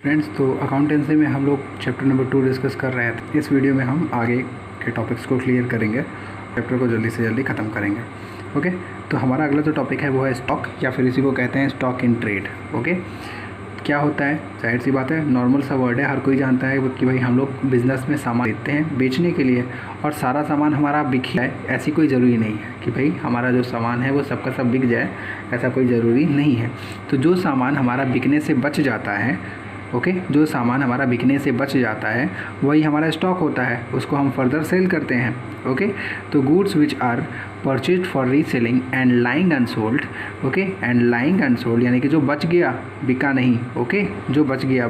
Friends, तो accountancy में हम लोग चैप्टर नंबर 2 डिस्कस कर रहे थे। इस वीडियो में हम आगे के टॉपिक्स को क्लियर करेंगे, चैप्टर को जल्दी से जल्दी ख़त्म करेंगे। ओके, तो हमारा अगला जो टॉपिक है वो है स्टॉक, या फिर इसी को कहते हैं स्टॉक इन ट्रेड। ओके, क्या होता है? जाहिर सी बात है, नॉर्मल सा वर्ड है, हर कोई जानता है कि भाई हम लोग बिज़नेस में सामान देते हैं बेचने के लिए, और सारा सामान हमारा बिक जाए ऐसी कोई ज़रूरी नहीं है कि भाई हमारा जो सामान है वो सबका सब बिक जाए, ऐसा कोई ज़रूरी नहीं है। तो जो सामान हमारा बिकने से बच जाता है, ओके, जो सामान हमारा बिकने से बच जाता है वही हमारा स्टॉक होता है, उसको हम फर्दर सेल करते हैं। ओके, तो goods which are purchase for reselling and lying unsold, okay, and lying unsold यानी कि जो बच गया, बिका नहीं, ओके, जो बच गया,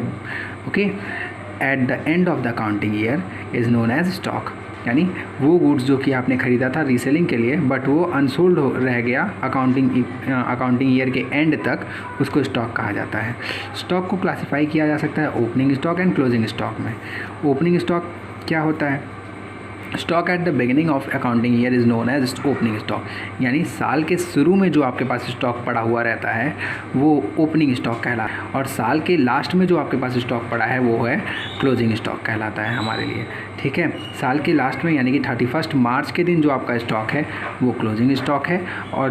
okay, at the end of the accounting year is known as stock. यानी वो गुड्स जो कि आपने ख़रीदा था रीसेलिंग के लिए बट वो अनसोल्ड रह गया अकाउंटिंग ईयर के एंड तक, उसको स्टॉक कहा जाता है। स्टॉक को क्लासिफाई किया जा सकता है opening stock and closing stock में। ओपनिंग स्टॉक क्या होता है? Stock at the beginning of accounting year is known as opening stock, यानी साल के शुरू में जो आपके पास स्टॉक पड़ा हुआ रहता है वो ओपनिंग स्टॉक कहलाता है, और साल के लास्ट में जो आपके पास स्टॉक पड़ा है वो है क्लोजिंग स्टॉक कहलाता है हमारे लिए। ठीक है, साल के लास्ट में यानी कि 31 मार्च के दिन जो आपका स्टॉक है वो क्लोजिंग स्टॉक है, और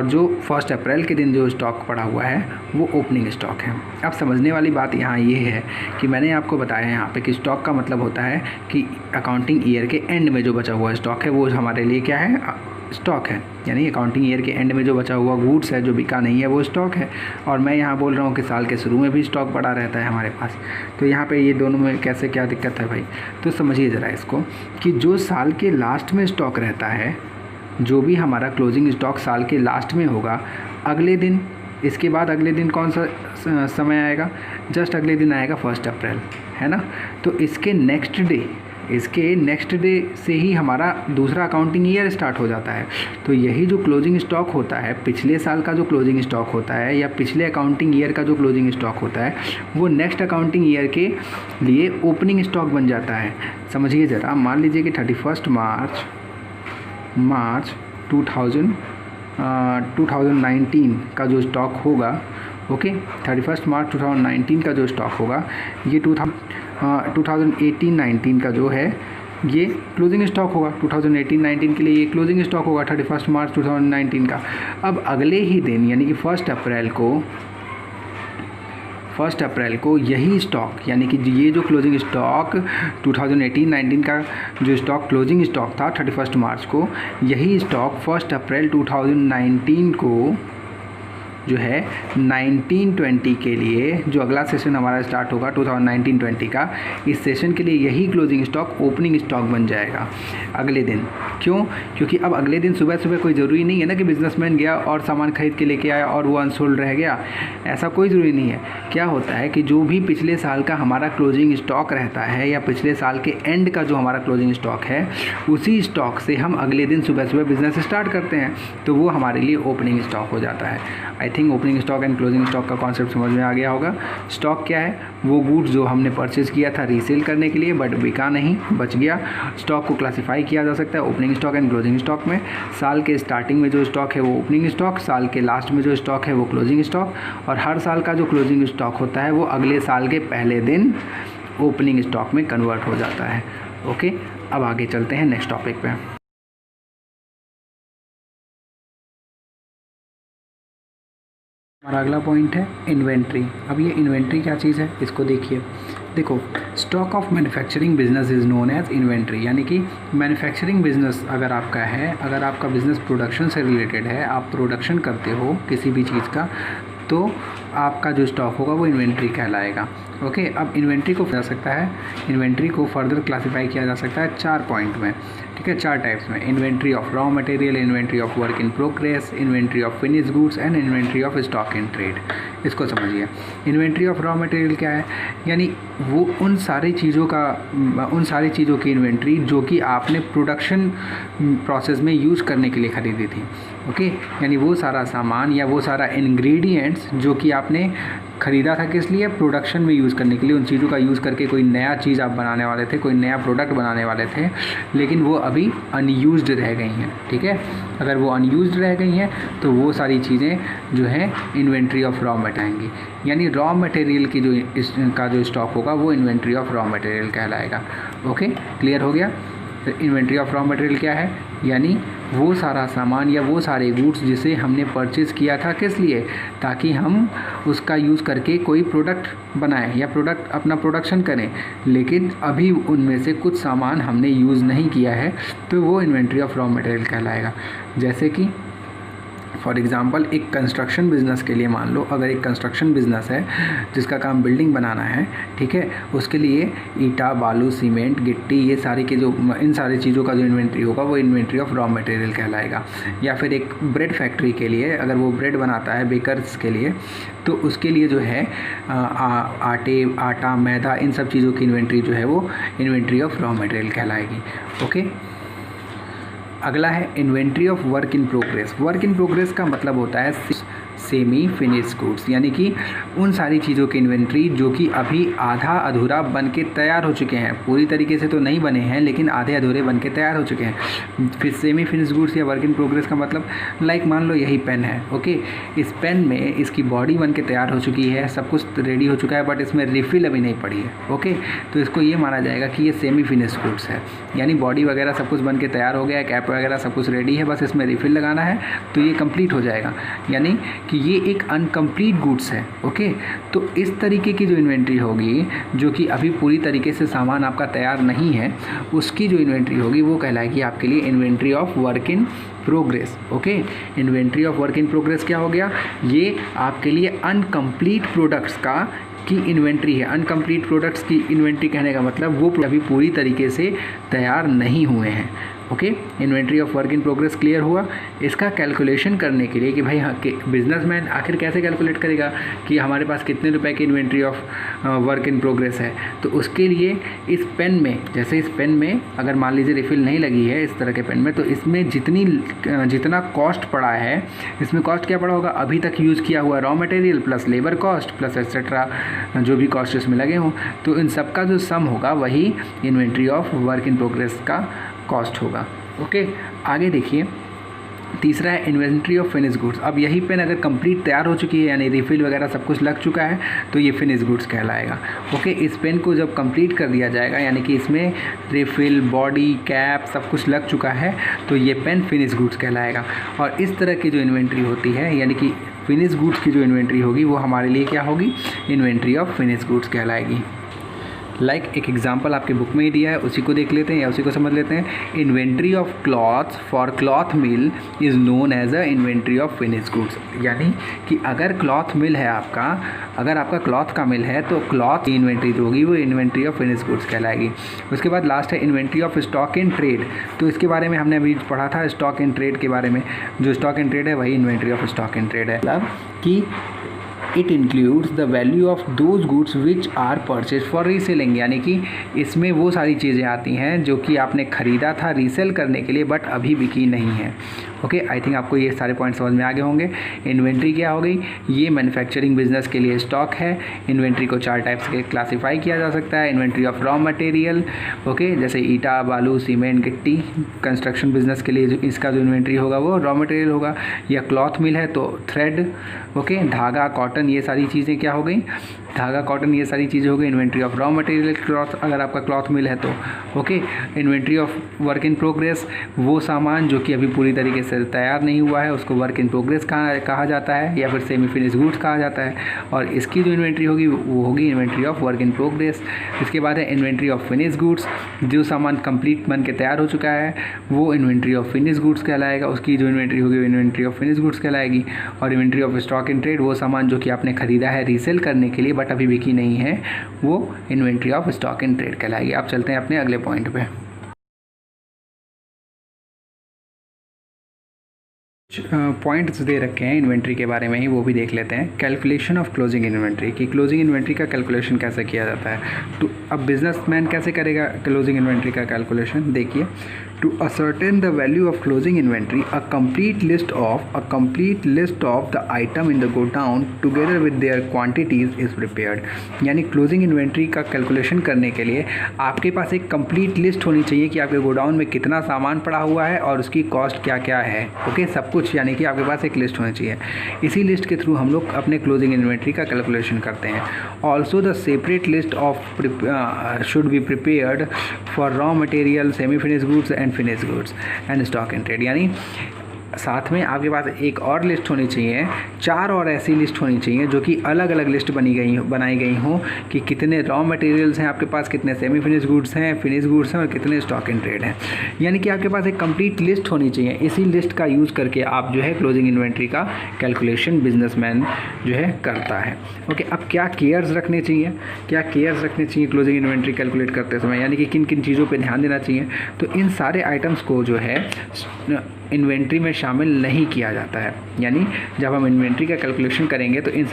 जो 1 अप्रैल के दिन जो स्टॉक पड़ा हुआ है वो ओपनिंग स्टॉक है। अब समझने वाली बात यहाँ ये है कि मैंने आपको बताया यहाँ पे कि स्टॉक का मतलब होता है कि अकाउंटिंग ईयर के एंड में जो बचा हुआ स्टॉक है वो हमारे लिए क्या है? स्टॉक है। यानी अकाउंटिंग ईयर के एंड में जो बचा हुआ गुड्स है, जो बिका नहीं है, वो स्टॉक है। और मैं यहाँ बोल रहा हूँ कि साल के शुरू में भी स्टॉक पड़ा रहता है हमारे पास। तो यहाँ पे ये दोनों में कैसे क्या दिक्कत है भाई? तो समझिए ज़रा इसको कि जो साल के लास्ट में स्टॉक रहता है, जो भी हमारा क्लोजिंग स्टॉक साल के लास्ट में होगा, अगले दिन, इसके बाद अगले दिन कौन सा समय आएगा? जस्ट अगले दिन आएगा 1 अप्रैल, है ना? तो इसके नेक्स्ट डे से ही हमारा दूसरा अकाउंटिंग ईयर स्टार्ट हो जाता है। तो यही जो क्लोजिंग स्टॉक होता है, पिछले साल का जो क्लोजिंग स्टॉक होता है या पिछले अकाउंटिंग ईयर का जो क्लोजिंग स्टॉक होता है, वो नेक्स्ट अकाउंटिंग ईयर के लिए ओपनिंग स्टॉक बन जाता है। समझिए ज़रा, मान लीजिए कि 31 मार्च 2019 का जो स्टॉक होगा, ओके, 31 मार्च 2019 का जो स्टॉक होगा, ये 2018-19 का जो है ये क्लोजिंग स्टॉक होगा। 2018-19 के लिए ये क्लोजिंग स्टॉक होगा 31 मार्च 2019 का। अब अगले ही दिन यानी कि 1 अप्रैल को यही स्टॉक, यानी कि ये जो क्लोजिंग स्टॉक 2018-19 का जो स्टॉक क्लोजिंग स्टॉक था 31 मार्च को, यही स्टॉक 1 अप्रैल 2019 को जो है 1920 के लिए, जो अगला सेशन हमारा स्टार्ट होगा 2019-20 का, इस सेशन के लिए यही क्लोजिंग स्टॉक ओपनिंग स्टॉक बन जाएगा अगले दिन। क्यों? क्योंकि अब अगले दिन सुबह सुबह कोई ज़रूरी नहीं है ना कि बिजनेसमैन गया और सामान खरीद के लेके आया और वो अनसोल्ड रह गया, ऐसा कोई ज़रूरी नहीं है। क्या होता है कि जो भी पिछले साल का हमारा क्लोजिंग स्टॉक रहता है या पिछले साल के एंड का जो हमारा क्लोजिंग स्टॉक है, उसी स्टॉक से हम अगले दिन सुबह सुबह बिजनेस स्टार्ट करते हैं, तो वो हमारे लिए ओपनिंग स्टॉक हो जाता है। I think opening stock and closing stock का कॉन्सेप्ट समझ में आ गया होगा। स्टॉक क्या है? वो गुड्स जो हमने परचेज़ किया था रीसेल करने के लिए बट बिका नहीं, बच गया। स्टॉक को क्लासिफाई किया जा सकता है opening stock and closing stock में। साल के स्टार्टिंग में जो स्टॉक है वो ओपनिंग स्टॉक, साल के लास्ट में जो स्टॉक है वो क्लोजिंग स्टॉक, और हर साल का जो क्लोजिंग स्टॉक होता है वो अगले साल के पहले दिन ओपनिंग स्टॉक में कन्वर्ट हो जाता है। ओके, अब आगे चलते हैं नेक्स्ट टॉपिक पे। हमारा अगला पॉइंट है इन्वेंट्री। अब ये इन्वेंट्री क्या चीज़ है इसको देखिए। देखो, stock of manufacturing business is known as inventory, यानी कि मैन्युफैक्चरिंग बिजनेस अगर आपका है, अगर आपका बिज़नेस प्रोडक्शन से रिलेटेड है, आप प्रोडक्शन करते हो किसी भी चीज़ का, तो आपका जो स्टॉक होगा वो इन्वेंट्री कहलाएगा। ओके, अब इन्वेंट्री को जा सकता है, इन्वेंट्री को फर्दर क्लासिफाई किया जा सकता है 4 पॉइंट में। ठीक है, 4 टाइप्स में: inventory of raw material, inventory of work in progress, inventory of finish goods and inventory of stock in trade. इसको समझिए। इन्वेंट्री ऑफ रॉ मटेरियल क्या है? यानी वो उन सारी चीज़ों की इन्वेंट्री जो कि आपने प्रोडक्शन प्रोसेस में यूज़ करने के लिए ख़रीदी थी। ओके, यानी वो सारा सामान या वो सारा इंग्रेडिएंट्स जो कि आपने ख़रीदा था किस लिए, प्रोडक्शन में यूज़ करने के लिए, उन चीज़ों का यूज़ करके कोई नया चीज़ आप बनाने वाले थे, कोई नया प्रोडक्ट बनाने वाले थे, लेकिन वो अभी अनयूज्ड रह गई हैं। ठीक है, अगर वो अनयूज्ड रह गई हैं तो वो सारी चीज़ें जो हैं इन्वेंट्री ऑफ रॉ मटेरियल आएंगी, यानी रॉ मटेरियल की का जो स्टॉक होगा वो इन्वेंट्री ऑफ रॉ मटेरियल कहलाएगा। ओके, क्लियर हो गया। तो इन्वेंट्री ऑफ रॉ मटेरियल क्या है, यानी वो सारा सामान या वो सारे गुड्स जिसे हमने परचेज़ किया था किस लिए, ताकि हम उसका यूज़ करके कोई प्रोडक्ट बनाएं या प्रोडक्ट अपना प्रोडक्शन करें, लेकिन अभी उनमें से कुछ सामान हमने यूज़ नहीं किया है, तो वो इन्वेंट्री ऑफ रॉ मटेरियल कहलाएगा। जैसे कि फॉर एग्ज़ाम्पल एक कंस्ट्रक्शन बिज़नेस के लिए मान लो, अगर एक कंस्ट्रक्शन बिज़नेस है जिसका काम बिल्डिंग बनाना है, ठीक है, उसके लिए ईटा, बालू, सीमेंट, गिट्टी, ये सारी के जो इन सारी चीज़ों का जो इन्वेंट्री होगा वो इन्वेंट्री ऑफ रॉ मटेरियल कहलाएगा। या फिर एक ब्रेड फैक्ट्री के लिए, अगर वो ब्रेड बनाता है बेकर्स के लिए, तो उसके लिए जो है आटा, मैदा, इन सब चीज़ों की इन्वेंट्री जो है वो इन्वेंट्री ऑफ रॉ मटेरियल कहलाएगी। ओके, अगला है inventory of work in progress. Work in progress का मतलब होता है सेमी फिनिश गुड्स, यानी कि उन सारी चीज़ों की इन्वेंट्री जो कि अभी आधा अधूरा बन के तैयार हो चुके हैं, पूरी तरीके से तो नहीं बने हैं लेकिन आधे अधूरे बन के तैयार हो चुके हैं। फिर सेमी फिनिश गुड्स या वर्क इन प्रोग्रेस का मतलब लाइक मान लो यही पेन है। ओके, इस पेन में इसकी बॉडी बन के तैयार हो चुकी है, सब कुछ रेडी हो चुका है, बट इसमें रिफ़िल अभी नहीं पड़ी है। ओके, तो इसको ये माना जाएगा कि ये सेमी फिनिश गुड्स है, यानी बॉडी वगैरह सब कुछ बन के तैयार हो गया है, कैप वगैरह सब कुछ रेडी है, बस इसमें रिफ़िल लगाना है तो ये कंप्लीट हो जाएगा, यानी कि ये एक अनकम्प्लीट गुड्स है। ओके, तो इस तरीके की जो इन्वेंट्री होगी जो कि अभी पूरी तरीके से सामान आपका तैयार नहीं है, उसकी जो इन्वेंट्री होगी वो कहलाएगी आपके लिए inventory of work in progress. Okay, inventory of work in progress क्या हो गया, ये आपके लिए अनकम्प्लीट प्रोडक्ट्स की इन्वेंट्री है। अनकम्प्लीट प्रोडक्ट्स की इन्वेंट्री कहने का मतलब वो अभी पूरी तरीके से तैयार नहीं हुए हैं। Okay, inventory of work in progress clear हुआ। इसका कैलकुलेशन करने के लिए कि भाई हाँ, बिजनेसमैन आखिर कैसे कैलकुलेट करेगा कि हमारे पास कितने रुपए की inventory of work in progress है, तो उसके लिए इस पेन में, जैसे इस पेन में अगर मान लीजिए रिफ़िल नहीं लगी है इस तरह के पेन में, तो इसमें जितना कॉस्ट पड़ा है, इसमें कॉस्ट क्या पड़ा होगा, अभी तक यूज़ किया हुआ raw material plus labour cost plus etcetera जो भी कॉस्ट इसमें लगे हों, तो इन सब का जो सम होगा वही inventory of work in progress का कॉस्ट होगा। ओके, आगे देखिए, तीसरा है इन्वेंट्री ऑफ फिनिश गुड्स। अब यही पेन अगर कंप्लीट तैयार हो चुकी है, यानी रिफ़िल वगैरह सब कुछ लग चुका है, तो ये फिनिश गुड्स कहलाएगा। ओके, इस पेन को जब कंप्लीट कर दिया जाएगा, यानी कि इसमें रिफ़िल, बॉडी, कैप सब कुछ लग चुका है, तो ये पेन फिनिश गुड्स कहलाएगा। और इस तरह की जो इन्वेंट्री होती है, यानी कि फिनिश गुड्स की जो इन्वेंट्री होगी वो हमारे लिए क्या होगी, इन्वेंट्री ऑफ फिनिश गुड्स कहलाएगी। एक एग्जांपल आपके बुक में ही दिया है, उसी को देख लेते हैं या उसी को समझ लेते हैं। Inventory of clothes for cloth mill is known as a inventory of finish goods, यानी कि अगर क्लॉथ मिल है आपका, अगर आपका क्लॉथ का मिल है तो क्लॉथ की इन्वेंट्री जो होगी वो इन्वेंट्री ऑफ फिनिश गुड्स कहलाएगी। उसके बाद लास्ट है inventory of stock in trade. तो इसके बारे में हमने अभी पढ़ा था, स्टॉक इन ट्रेड के बारे में। जो स्टॉक इन ट्रेड है वही inventory of stock in trade है, मतलब कि it includes the value of those goods which are purchase for reselling, यानी कि इसमें वो सारी चीज़ें आती हैं जो कि आपने ख़रीदा था रीसेल करने के लिए बट अभी बिकी नहीं है। ओके, आई थिंक आपको ये सारे पॉइंट समझ में आ गए होंगे। इन्वेंट्री क्या हो गई, ये मैन्युफैक्चरिंग बिजनेस के लिए स्टॉक है। इन्वेंट्री को 4 टाइप्स के क्लासीफाई किया जा सकता है। Inventory of raw material, okay, जैसे ईटा, बालू, सीमेंट, गिट्टी, कंस्ट्रक्शन बिजनेस के लिए इसका जो इन्वेंट्री होगा वो रॉ मटेरियल होगा। या क्लॉथ मिल है तो थ्रेड, ओके, धागा, कॉटन, ये सारी चीज़ें क्या हो गई, धागा, कॉटन, ये सारी चीज़ें हो गई inventory of raw material. Cloth, अगर आपका क्लॉथ मिल है तो okay. Inventory of work in progress, वो सामान जो कि अभी पूरी तरीके से तैयार नहीं हुआ है उसको वर्क इन प्रोग्रेस कहा जाता है, या फिर सेमी फिनिश गुड्स कहा जाता है। और इसकी जो इन्वेंट्री होगी वो होगी inventory of work in progress. इसके बाद है इन्वेंट्री ऑफ फिनिश गुड्स, जो सामान कंप्लीट बन के तैयार हो चुका है वो इन्वेंट्री ऑफ फिनिश गुड्स कहलाएगा, उसकी जो इन्वेंट्री होगी वो इन्वेंट्री ऑफ फिनिश गुड्स कहलाएगी। और inventory of stock in trade, वो सामान जो कि आपने ख़रीदा है रीसेल करने के लिए बट अभी बिकी नहीं है, वो inventory of stock in trade कहलाएगी। आप चलते हैं अपने अगले पॉइंट पे। पॉइंट्स दे रखे हैं इन्वेंट्री के बारे में ही, वो भी देख लेते हैं। कैलकुलेशन ऑफ क्लोजिंग इन्वेंट्री, कि क्लोजिंग इन्वेंट्री का कैलकुलेशन कैसे किया जाता है। तो अब बिजनेसमैन कैसे करेगा क्लोजिंग इन्वेंट्री का कैलकुलेशन, देखिए। To ascertain the value of closing inventory, a complete list of the item in the godown together with their quantities is prepared. यानी क्लोजिंग इन्वेंट्री का कैलकुलेशन करने के लिए आपके पास एक कंप्लीट लिस्ट होनी चाहिए कि आपके गोडाउन में कितना सामान पड़ा हुआ है और उसकी कॉस्ट क्या क्या है। ओके, सब कुछ, यानी कि आपके पास एक लिस्ट होनी चाहिए। इसी लिस्ट के थ्रू हम लोग अपने क्लोजिंग इन्वेंट्री का कैलकुलेशन करते हैं। Also the separate list of should be prepared for raw material, semi finish goods and finish goods and stock in trade. यानी साथ में आपके पास एक और लिस्ट होनी चाहिए, 4 और ऐसी लिस्ट होनी चाहिए जो कि अलग अलग लिस्ट बनाई गई हों कि कितने रॉ मटेरियल्स हैं आपके पास, कितने सेमी फिनिश गुड्स हैं, फिनिश गुड्स हैं और कितने स्टॉक इन ट्रेड हैं। यानी कि आपके पास एक कंप्लीट लिस्ट होनी चाहिए। इसी लिस्ट का यूज़ करके आप जो है क्लोजिंग इन्वेंट्री का कैलकुलेशन बिजनेसमैन जो है करता है। ओके, अब क्या केयर्स रखने चाहिए क्लोजिंग इन्वेंट्री कैलकुलेट करते समय, यानी कि किन किन चीज़ों पर ध्यान देना चाहिए। तो इन सारे आइटम्स को जो है इन्वेंट्री में शामिल नहीं किया जाता है। यानी जब हम इन्वेंट्री का कैलकुलेशन करेंगे तो इन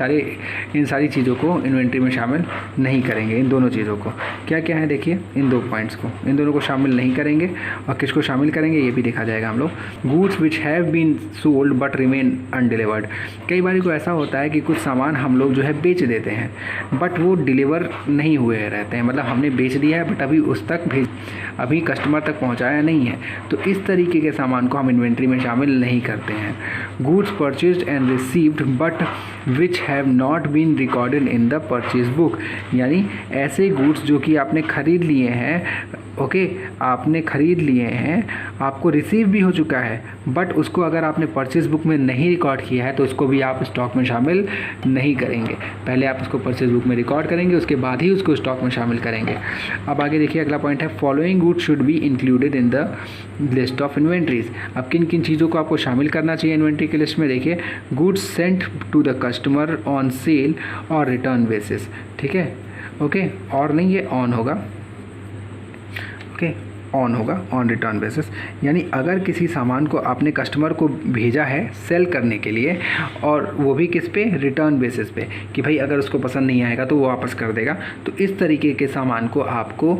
सारी चीज़ों को इन्वेंट्री में शामिल नहीं करेंगे। इन दोनों चीज़ों को क्या क्या है देखिए, इन 2 पॉइंट्स को, इन दोनों को शामिल नहीं करेंगे। और किसको शामिल करेंगे ये भी देखा जाएगा हम लोग। Goods which have been sold but remain undelivered. कई बार को ऐसा होता है कि कुछ सामान हम लोग जो है बेच देते हैं बट वो डिलीवर नहीं हुए रहते हैं, मतलब हमने बेच दिया है बट अभी कस्टमर तक पहुँचाया नहीं है। तो इस तरीके के सामान को हम इन्वेंट्री में शामिल नहीं करते हैं। Goods purchased and received but which have not been recorded in the purchase book. यानी ऐसे गुड्स जो कि आपने ख़रीद लिए हैं, ओके, आपने ख़रीद लिए हैं, आपको रिसीव भी हो चुका है बट उसको अगर आपने परचेज बुक में नहीं रिकॉर्ड किया है तो उसको भी आप स्टॉक में शामिल नहीं करेंगे। पहले आप उसको परचेज बुक में रिकॉर्ड करेंगे, उसके बाद ही उसको स्टॉक में शामिल करेंगे। अब आगे देखिए, अगला पॉइंट है following goods should be included in the list of inventories. अब किन किन चीज़ों को आपको शामिल करना चाहिए इन्वेंट्री की लिस्ट में देखिए। Goods sent to the customer on sale और रिटर्न बेसिस, ठीक है, ओके, और नहीं ये ऑन होगा, ऑन होगा, ऑन रिटर्न बेसिस। यानी अगर किसी सामान को आपने कस्टमर को भेजा है सेल करने के लिए और वो भी किस पे, रिटर्न बेसिस पे, कि भाई अगर उसको पसंद नहीं आएगा तो वो वापस कर देगा, तो इस तरीके के सामान को आपको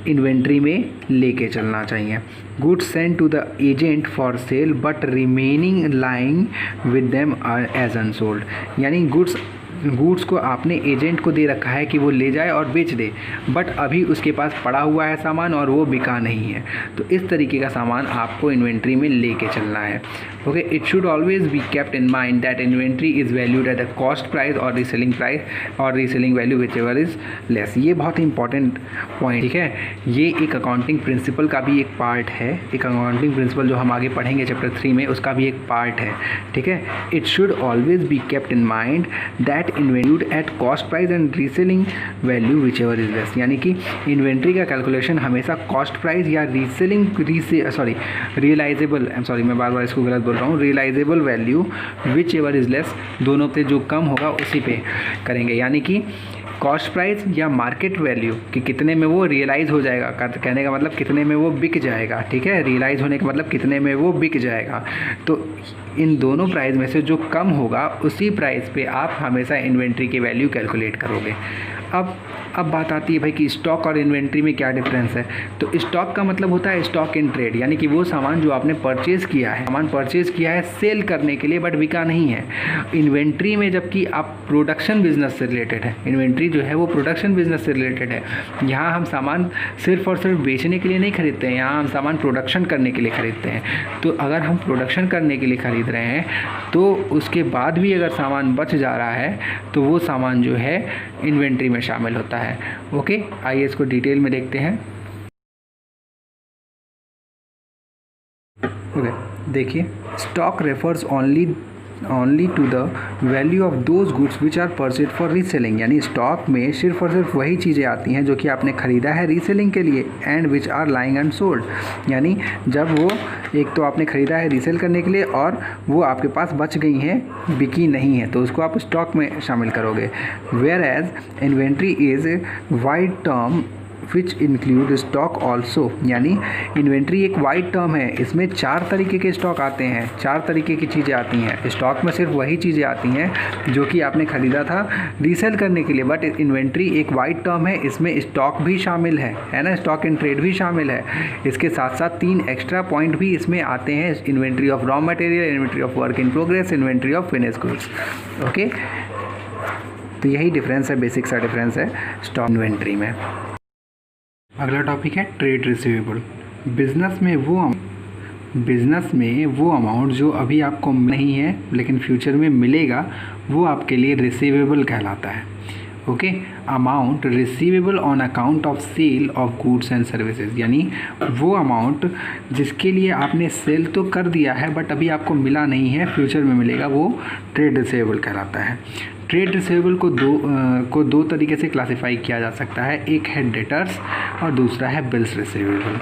इन्वेंट्री में लेके चलना चाहिए। Goods send to the agent for sale but remaining lying with them as unsold. यानी गुड्स को आपने एजेंट को दे रखा है कि वो ले जाए और बेच दे, बट अभी उसके पास पड़ा हुआ है सामान और वो बिका नहीं है। तो इस तरीके का सामान आपको इन्वेंट्री में लेके चलना है। Okay, it should always be kept in mind that inventory is valued at the cost price और reselling value whichever is less. ये बहुत इंपॉर्टेंट पॉइंट, ठीक है। ये एक अकाउंटिंग प्रिंसिपल का भी एक पार्ट है, एक अकाउंटिंग प्रिंसिपल जो हम आगे पढ़ेंगे चैप्टर 3 में, उसका भी एक पार्ट है, ठीक है। It should always be kept in mind that invalued at cost price and reselling value whichever is less. यानी कि इन्वेंट्री का कैलकुलेशन हमेशा कॉस्ट प्राइस या realisable value whichever is less, दोनों पे जो कम होगा उसी पे करेंगे। यानी कि कॉस्ट प्राइस या मार्केट वैल्यू कि कितने में वो रियलाइज़ हो जाएगा, कहने का मतलब कितने में वो बिक जाएगा, ठीक है। रियलाइज़ होने का मतलब कितने में वो बिक जाएगा। तो इन दोनों प्राइस में से जो कम होगा उसी प्राइस पे आप हमेशा इन्वेंट्री की वैल्यू कैलकुलेट करोगे। अब बात आती है भाई कि स्टॉक और इन्वेंट्री में क्या डिफरेंस है। तो स्टॉक का मतलब होता है स्टॉक इन ट्रेड, यानी कि वो सामान जो आपने परचेज़ किया है सेल करने के लिए बट बिका नहीं है। इन्वेंट्री में जबकि आप प्रोडक्शन बिजनेस से रिलेटेड है, इन्वेंट्री जो है वो प्रोडक्शन बिजनेस से रिलेटेड है। यहाँ हम सामान सिर्फ और सिर्फ बेचने के लिए नहीं खरीदते हैं, यहाँ हम सामान प्रोडक्शन करने के लिए ख़रीदते हैं। तो अगर हम प्रोडक्शन करने के लिए ख़रीद रहे हैं तो उसके बाद भी अगर सामान बच जा रहा है तो वो सामान जो है इन्वेंट्री में शामिल होता है। ओके, आइए इसको डिटेल में देखते हैं। ओके, देखिए, stock refers only to the value of those goods which are purchase for reselling. यानी स्टॉक में सिर्फ और सिर्फ वही चीज़ें आती हैं जो कि आपने ख़रीदा है रीसेलिंग के लिए, and which are lying unsold. यानी जब वो एक तो आपने ख़रीदा है रीसेल करने के लिए और वो आपके पास बच गई हैं, बिकी नहीं है, तो उसको आप स्टॉक में शामिल करोगे। Where as inventory is wide term which include stock also, यानी इन्वेंट्री एक वाइड टर्म है, इसमें 4 तरीके के स्टॉक आते हैं, 4 तरीके की चीज़ें आती हैं। स्टॉक में सिर्फ वही चीज़ें आती हैं जो कि आपने ख़रीदा था रीसेल करने के लिए, बट इन्वेंट्री एक वाइड टर्म है, इसमें स्टॉक भी शामिल है ना, स्टॉक इन ट्रेड भी शामिल है। इसके साथ साथ 3 एक्स्ट्रा पॉइंट भी इसमें आते हैं, inventory of raw material, inventory of work in progress, inventory of finished goods. Okay, तो यही डिफरेंस है, बेसिक सा डिफरेंस है स्टॉक इन्वेंट्री में। अगला टॉपिक है ट्रेड रिसीवेबल। बिजनेस में वो अमाउंट जो अभी आपको नहीं है लेकिन फ्यूचर में मिलेगा, वो आपके लिए रिसीवेबल कहलाता है। Okay, amount receivable on account of sale of goods and services, यानी वो अमाउंट जिसके लिए आपने सेल तो कर दिया है बट अभी आपको मिला नहीं है, फ्यूचर में मिलेगा, वो ट्रेड रिसीवेबल कहलाता है। ट्रेड रिसीवेबल को दो तरीके से क्लासिफाई किया जा सकता है, एक है डेटर्स और दूसरा है बिल्स रिसीवेबल।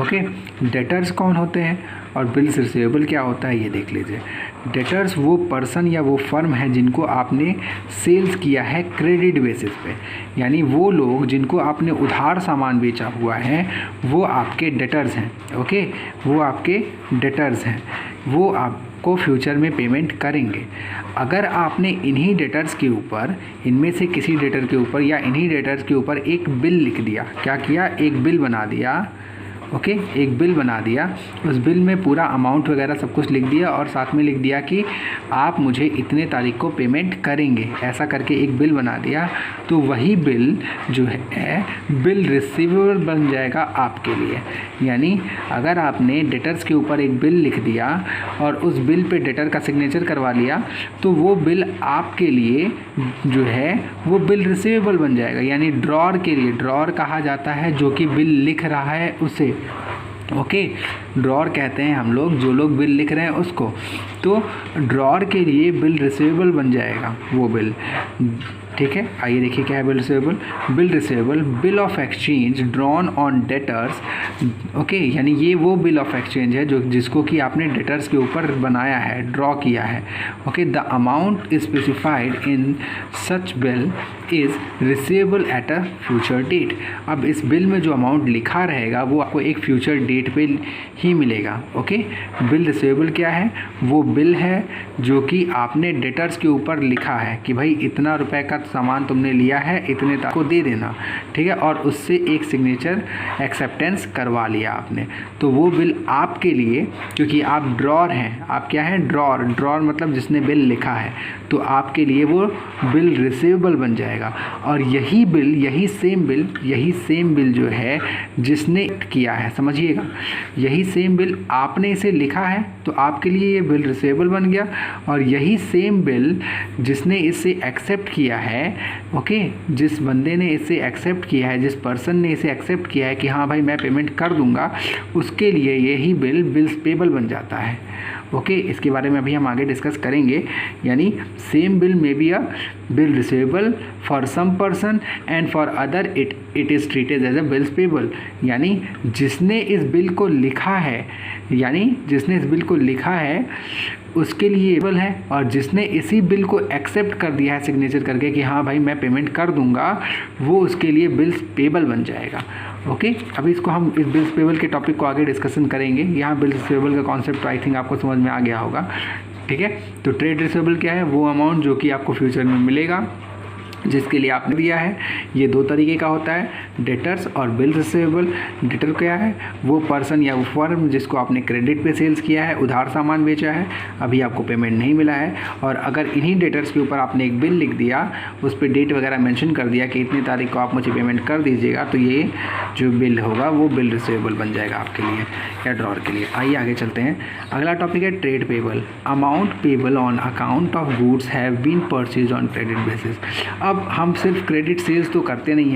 ओके, डेटर्स कौन होते हैं और बिल्स रिसीवेबल क्या होता है, ये देख लीजिए। डेटर्स वो पर्सन या वो फर्म है जिनको आपने सेल्स किया है क्रेडिट बेसिस पे, यानी वो लोग जिनको आपने उधार सामान बेचा हुआ है वो आपके डेटर्स हैं। ओके, वो आपके डेटर्स हैं, वो आपको फ्यूचर में पेमेंट करेंगे। अगर आपने इन्हीं डेटर्स के ऊपर, इनमें से किसी डेटर के ऊपर या इन्हीं डेटर्स के ऊपर एक बिल लिख दिया, क्या किया, एक बिल बना दिया। ओके, एक बिल बना दिया, उस बिल में पूरा अमाउंट वगैरह सब कुछ लिख दिया और साथ में लिख दिया कि आप मुझे इतने तारीख को पेमेंट करेंगे, ऐसा करके एक बिल बना दिया, तो वही बिल जो है बिल रिसीवेबल बन जाएगा आपके लिए। यानी अगर आपने डेटर्स के ऊपर एक बिल लिख दिया और उस बिल पे डेटर का सिग्नेचर करवा लिया, तो वो बिल आपके लिए जो है वो बिल रिसीवेबल बन जाएगा। यानी ड्रॉर के लिए, ड्रॉर कहा जाता है जो कि बिल लिख रहा है उसे। ओके, ड्रॉर कहते हैं हम लोग, जो लोग बिल लिख रहे हैं उसको। तो ड्रॉर के लिए बिल रिसीवेबल बन जाएगा वो बिल। ठीक है, आइए देखिए क्या है bill receivable. Bill receivable, bill of exchange drawn on debtors. Okay, यानी ये वो बिल ऑफ एक्सचेंज है जो जिसको कि आपने डेटर्स के ऊपर बनाया है, ड्रॉ किया है। Okay, the amount specified in such bill is receivable at a future date. अब इस बिल में जो अमाउंट लिखा रहेगा वो आपको एक फ्यूचर डेट पे ही मिलेगा। ओके, बिल रिसीवेबल क्या है, वो बिल है जो कि आपने डेटर्स के ऊपर लिखा है कि भाई इतना रुपए का सामान तुमने लिया है, इतने तक को दे देना। ठीक है, और उससे एक सिग्नेचर एक्सेप्टेंस करवा लिया आपने, तो वो बिल आपके लिए, क्योंकि आप ड्रॉर हैं, आप क्या हैं, ड्रॉर। ड्रॉर मतलब जिसने बिल लिखा है, तो आपके लिए वो बिल रिसीवेबल बन जाएगा। और यही बिल, यही सेम बिल जो है जिसने किया है, समझिएगा, यही सेम बिल आपने इसे लिखा है तो आपके लिए ये बिल रिसीवेबल बन गया। और यही सेम बिल जिसने इसे एक्सेप्ट किया है, ओके, जिस बंदे ने इसे एक्सेप्ट किया है, जिस पर्सन ने इसे एक्सेप्ट किया है कि हाँ भाई मैं पेमेंट कर दूंगा, उसके लिए यही बिल्स पेबल बन जाता है। ओके, इसके बारे में अभी हम आगे डिस्कस करेंगे। यानी same bill may be a bill receivable for some person and for other it is treated as a bills payable. यानी जिसने इस बिल को लिखा है, उसके लिए बिल है, और जिसने इसी बिल को एक्सेप्ट कर दिया है सिग्नेचर करके कि हाँ भाई मैं पेमेंट कर दूंगा, वो उसके लिए बिल्स पेबल बन जाएगा। ओके, अभी इसको हम इस बिल्स पेबल के टॉपिक को आगे डिस्कशन करेंगे। यहाँ बिल्स पेबल का कॉन्सेप्ट आई थिंक आपको समझ में आ गया होगा। ठीक है, तो ट्रेड रिसीवेबल क्या है, वो अमाउंट जो कि आपको फ्यूचर में मिलेगा जिसके लिए आपने दिया है। ये 2 तरीके का होता है, डेटर्स और बिल रिसीवेबल। डेटर क्या है, वो पर्सन या वो फर्म जिसको आपने क्रेडिट पे सेल्स किया है, उधार सामान बेचा है, अभी आपको पेमेंट नहीं मिला है, और अगर इन्हीं डेटर्स के ऊपर आपने एक बिल लिख दिया, उस पर डेट वगैरह मेंशन कर दिया कि इतनी तारीख को आप मुझे पेमेंट कर दीजिएगा, तो ये जो बिल होगा वो बिल रिसीवेबल बन जाएगा आपके लिए या ड्रॉर के लिए। आइए आगे चलते हैं। अगला टॉपिक है trade payable. Amount payable on account of goods have been purchase on credit basis. अब हम सिर्फ क्रेडिट सेल्स तो करते नहीं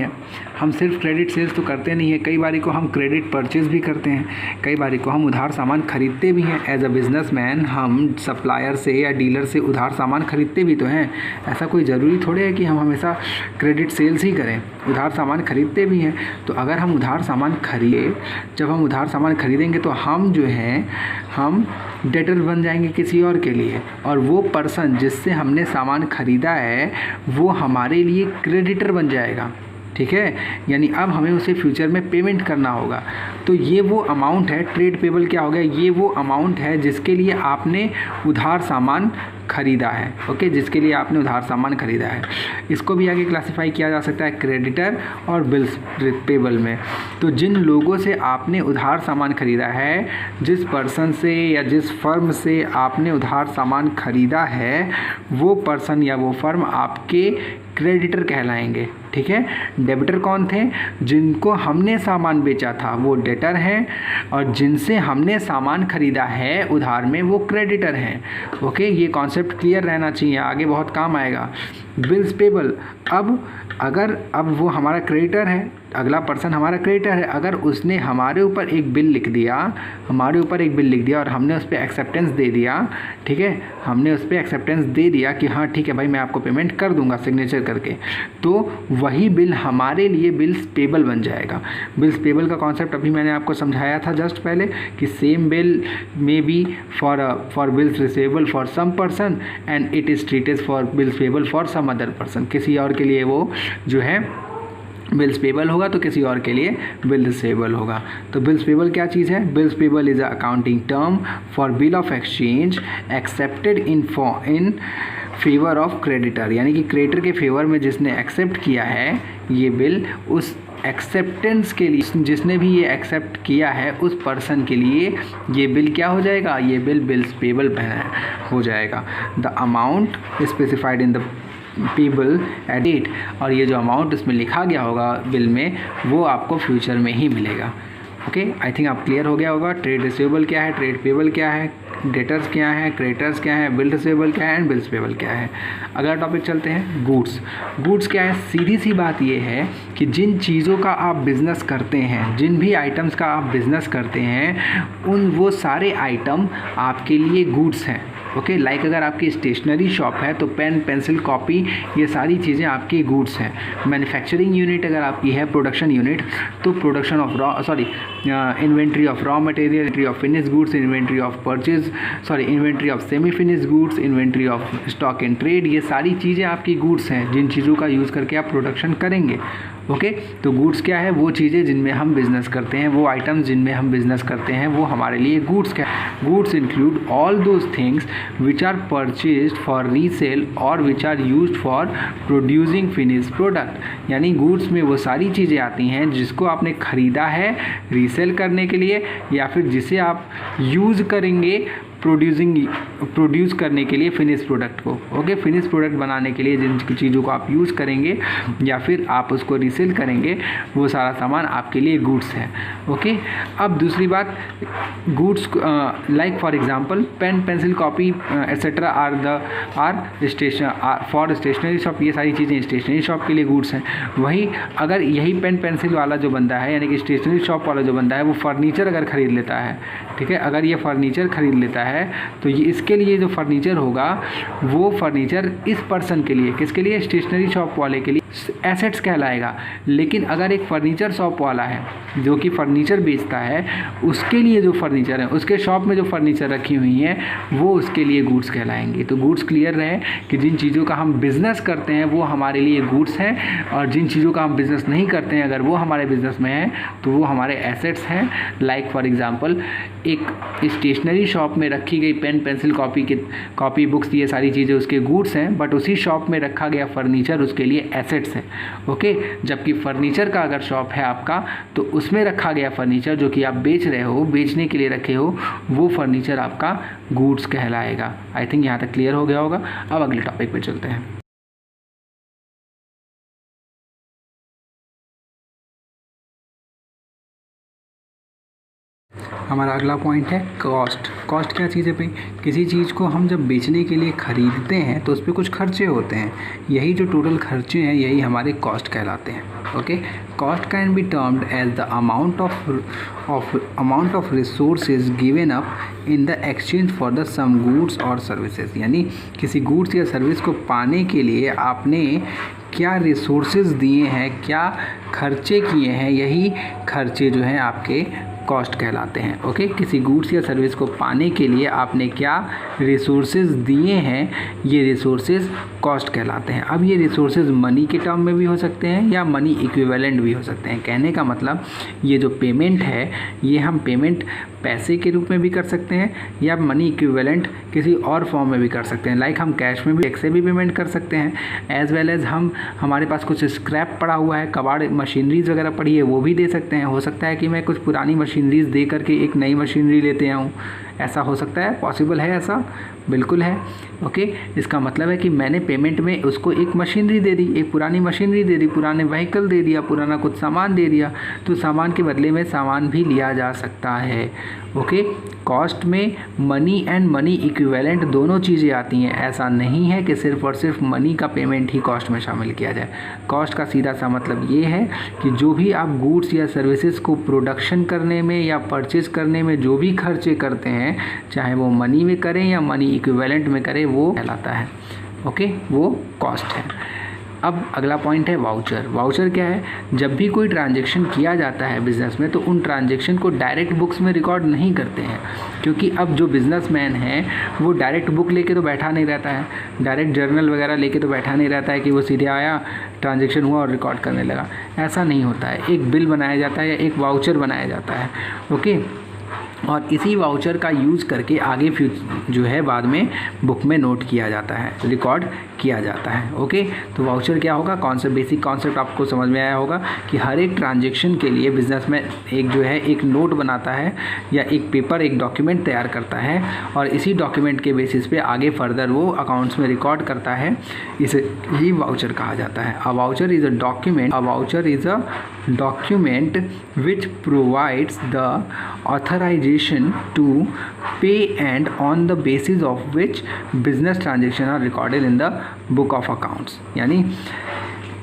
हैं, कई बारी को हम क्रेडिट परचेज भी करते हैं, कई बारी को हम उधार सामान खरीदते भी हैं। एज अ बिजनेसमैन हम सप्लायर से या डीलर से उधार सामान खरीदते भी तो हैं। ऐसा कोई ज़रूरी थोड़े है कि हम हमेशा क्रेडिट सेल्स ही करें, उधार सामान खरीदते भी हैं। तो अगर हम उधार सामान जब हम उधार सामान खरीदेंगे तो हम जो हैं, हम डेटर बन जाएंगे किसी और के लिए, और वो पर्सन जिससे हमने सामान खरीदा है वो हमारे लिए क्रेडिटर बन जाएगा। ठीक है, यानी अब हमें उसे फ्यूचर में पेमेंट करना होगा। तो ये वो अमाउंट है, ट्रेड पेबल क्या हो गया, ये वो अमाउंट है जिसके लिए आपने उधार सामान खरीदा है। ओके, जिसके लिए आपने उधार सामान खरीदा है। इसको भी आगे क्लासिफाई किया जा सकता है क्रेडिटर और बिल्स पेबल में। तो जिन लोगों से आपने उधार सामान खरीदा है, जिस पर्सन से या जिस फर्म से आपने उधार सामान खरीदा है, वो पर्सन या वो फर्म आपके क्रेडिटर कहलाएंगे। ठीक है, डेबिटर कौन थे, जिनको हमने सामान बेचा था वो डेटर हैं, और जिनसे हमने सामान खरीदा है उधार में वो क्रेडिटर हैं। ओके, ये कॉन्सेप्ट क्लियर रहना चाहिए, आगे बहुत काम आएगा। बिल्स पेबल, अब वो हमारा क्रेडिटर है, अगला पर्सन हमारा क्रेडिटर है, अगर उसने हमारे ऊपर एक बिल लिख दिया और हमने उस पर एक्सेप्टेंस दे दिया, ठीक है, हमने उस पर एक्सेप्टेंस दे दिया कि हाँ ठीक है भाई मैं आपको पेमेंट कर दूंगा सिग्नेचर करके, तो वही बिल हमारे लिए बिल्स पेबल बन जाएगा। बिल्स पेबल का कॉन्सेप्ट अभी मैंने आपको समझाया था जस्ट पहले कि same bill may be for bills receivable for some person and it is treated for bills payable for some other person. किसी और के लिए वो जो है बिल्स पेबल होगा तो किसी और के लिए बिल रिसीवेबल होगा। तो बिल्स पेबल क्या चीज़ है, bills payable is a accounting term for bill of exchange accepted in favour of creditor, यानी कि क्रेडिटर के फेवर में जिसने एक्सेप्ट किया है ये बिल, उस एक्सेप्टेंस के लिए जिसने भी ये एक्सेप्ट किया है उस पर्सन के लिए ये बिल क्या हो जाएगा, ये बिल बिल्स पेबल हो जाएगा। The amount specified in the payable at date, और ये जो अमाउंट इसमें लिखा गया होगा बिल में वो आपको फ्यूचर में ही मिलेगा। ओके, आई थिंक आप क्लियर हो गया होगा। ट्रेड रिसीवेबल क्या है, ट्रेड पेबल क्या है, डेटर्स क्या है, क्रेडिटर्स क्या है, बिल रिसीवेबल क्या है एंड बिल्स पेबल क्या है। अगला टॉपिक चलते हैं, गुड्स क्या है। सीधी सी बात ये है कि जिन चीज़ों का आप बिज़नेस करते हैं, जिन भी आइटम्स का आप बिज़नेस करते हैं, वो सारे आइटम आपके लिए गुड्स हैं। ओके, लाइक अगर आपकी स्टेशनरी शॉप है तो पेन, पेंसिल, कॉपी, ये सारी चीज़ें आपकी गुड्स हैं। मैन्युफैक्चरिंग यूनिट अगर आपकी है, प्रोडक्शन यूनिट, तो production of inventory of raw material, inventory of finish goods, inventory of inventory of semi finish goods, inventory of stock in trade, ये सारी चीज़ें आपकी गुड्स हैं जिन चीज़ों का यूज़ करके आप प्रोडक्शन करेंगे। ओके, तो गुड्स क्या है, वो चीज़ें जिनमें हम बिज़नेस करते हैं, वो आइटम्स जिनमें हम बिज़नेस करते हैं, वो हमारे लिए गुड्स क्या है। Goods include all those things which are purchased for resale और which are used for producing finish product, यानी गुड्स में वो सारी चीज़ें आती हैं जिसको आपने ख़रीदा है रीसेल करने के लिए या फिर जिसे आप यूज़ करेंगे प्रोड्यूस करने के लिए फिनिश प्रोडक्ट को। ओके, फिनिश प्रोडक्ट बनाने के लिए जिन चीज़ों को आप यूज़ करेंगे या फिर आप उसको रीसेल करेंगे, वो सारा सामान आपके लिए गुड्स है। ओके, अब दूसरी बात, goods like for example pen, pencil, copy etcetera for stationery shop, ये सारी चीज़ें स्टेशनरी शॉप के लिए गुड्स हैं। वही अगर यही पेन पेंसिल वाला जो बंदा है, यानी कि स्टेशनरी शॉप वाला जो बंदा है, वो फर्नीचर अगर ख़रीद लेता है, ठीक है, अगर ये फर्नीचर ख़रीद लेता है तो ये इसके लिए जो फर्नीचर होगा वो फर्नीचर इस पर्सन के लिए, किसके लिए, स्टेशनरी शॉप वाले के लिए एसेट्स कहलाएगा। लेकिन अगर एक फर्नीचर शॉप वाला है जो कि फर्नीचर बेचता है, उसके लिए जो फर्नीचर है, उसके शॉप में जो फर्नीचर रखी हुई हैं वो उसके लिए गुड्स कहलाएंगे। तो गुड्स क्लियर रहे कि जिन चीज़ों का हम बिज़नेस करते हैं वो हमारे लिए गुड्स हैं, और जिन चीज़ों का हम बिज़नेस नहीं करते हैं अगर वो हमारे बिज़नेस में हैं तो वो हमारे एसेट्स हैं। लाइक फॉर एग्जांपल एक स्टेशनरी शॉप में रखी गई पेन, पेंसिल, कॉपी बुक्स, ये सारी चीज़ें उसके गुड्स हैं, बट उसी शॉप में रखा गया फर्नीचर उसके लिए एसेट्स है। ओके, जबकि फर्नीचर का अगर शॉप है आपका तो उसमें रखा गया फर्नीचर जो कि आप बेच रहे हो, बेचने के लिए रखे हो, वो फर्नीचर आपका गुड्स कहलाएगा। आई थिंक यहाँ तक क्लियर हो गया होगा। अब अगले टॉपिक पे चलते हैं। हमारा अगला पॉइंट है कॉस्ट क्या चीज़ है भाई, किसी चीज़ को हम जब बेचने के लिए ख़रीदते हैं तो उस पर कुछ खर्चे होते हैं, यही जो टोटल खर्चे हैं यही हमारे कॉस्ट कहलाते हैं। Okay, cost can be termed as the amount of resources given up in the exchange for the some goods और सर्विसेज, यानी किसी गुड्स या सर्विस को पाने के लिए आपने क्या रिसोर्सेज दिए हैं, क्या खर्चे किए हैं, यही खर्चे जो हैं आपके कॉस्ट कहलाते हैं। ओके, किसी गुड्स या सर्विस को पाने के लिए आपने क्या रिसोर्सेज दिए हैं, ये रिसोर्सेज कॉस्ट कहलाते हैं। अब ये रिसोर्सेज मनी के टर्म में भी हो सकते हैं या मनी इक्विवेलेंट भी हो सकते हैं। कहने का मतलब ये जो पेमेंट है ये हम पेमेंट पैसे के रूप में भी कर सकते हैं या मनी इक्विवेलेंट किसी और फॉर्म में भी कर सकते हैं। लाइक हम कैश में भी चेक से भी पेमेंट कर सकते हैं, एज वेल एज हमारे पास कुछ स्क्रैप पड़ा हुआ है, कबाड़ मशीनरीज वगैरह पड़ी है, वो भी दे सकते हैं। हो सकता है कि मैं कुछ पुरानी मशीनरीज दे करके एक नई मशीनरी लेते आऊँ, ऐसा हो सकता है, पॉसिबल है, ऐसा बिल्कुल है। ओके, इसका मतलब है कि मैंने पेमेंट में उसको एक मशीनरी दे दी, एक पुरानी मशीनरी दे दी, पुराने व्हीकल दे दिया, पुराना कुछ सामान दे दिया, तो सामान के बदले में सामान भी लिया जा सकता है। ओके, कॉस्ट में मनी एंड मनी इक्विवेलेंट दोनों चीज़ें आती हैं। ऐसा नहीं है कि सिर्फ और सिर्फ मनी का पेमेंट ही कॉस्ट में शामिल किया जाए। कॉस्ट का सीधा सा मतलब ये है कि जो भी आप गुड्स या सर्विसेज को प्रोडक्शन करने में या परचेज करने में जो भी खर्चे करते हैं, चाहे वो मनी में करें या मनी इक्विवेलेंट में करें, वो कहलाता है। ओके, वो कॉस्ट है। अब अगला पॉइंट है वाउचर। वाउचर क्या है? जब भी कोई ट्रांजैक्शन किया जाता है बिज़नेस में तो उन ट्रांजैक्शन को डायरेक्ट बुक्स में रिकॉर्ड नहीं करते हैं, क्योंकि अब जो बिज़नेसमैन है वो डायरेक्ट बुक लेके तो बैठा नहीं रहता है, डायरेक्ट जर्नल वगैरह लेके तो बैठा नहीं रहता है कि वो सीधे आया, ट्रांजैक्शन हुआ और रिकॉर्ड करने लगा। ऐसा नहीं होता है। एक बिल बनाया जाता है या एक वाउचर बनाया जाता है। ओके, और इसी वाउचर का यूज़ करके आगे जो है बाद में बुक में नोट किया जाता है, रिकॉर्ड किया जाता है। ओके, तो वाउचर क्या होगा? कॉन्सेप्ट, बेसिक कॉन्सेप्ट आपको समझ में आया होगा कि हर एक ट्रांजैक्शन के लिए बिजनेस में एक जो है एक नोट बनाता है या एक पेपर, एक डॉक्यूमेंट तैयार करता है और इसी डॉक्यूमेंट के बेसिस पे आगे फर्दर वो अकाउंट्स में रिकॉर्ड करता है। इसे ही वाउचर कहा जाता है। अ voucher is a document, a voucher is a document which provides the authorization to pay and on the basis of which business transactions are recorded in the book of accounts। यानी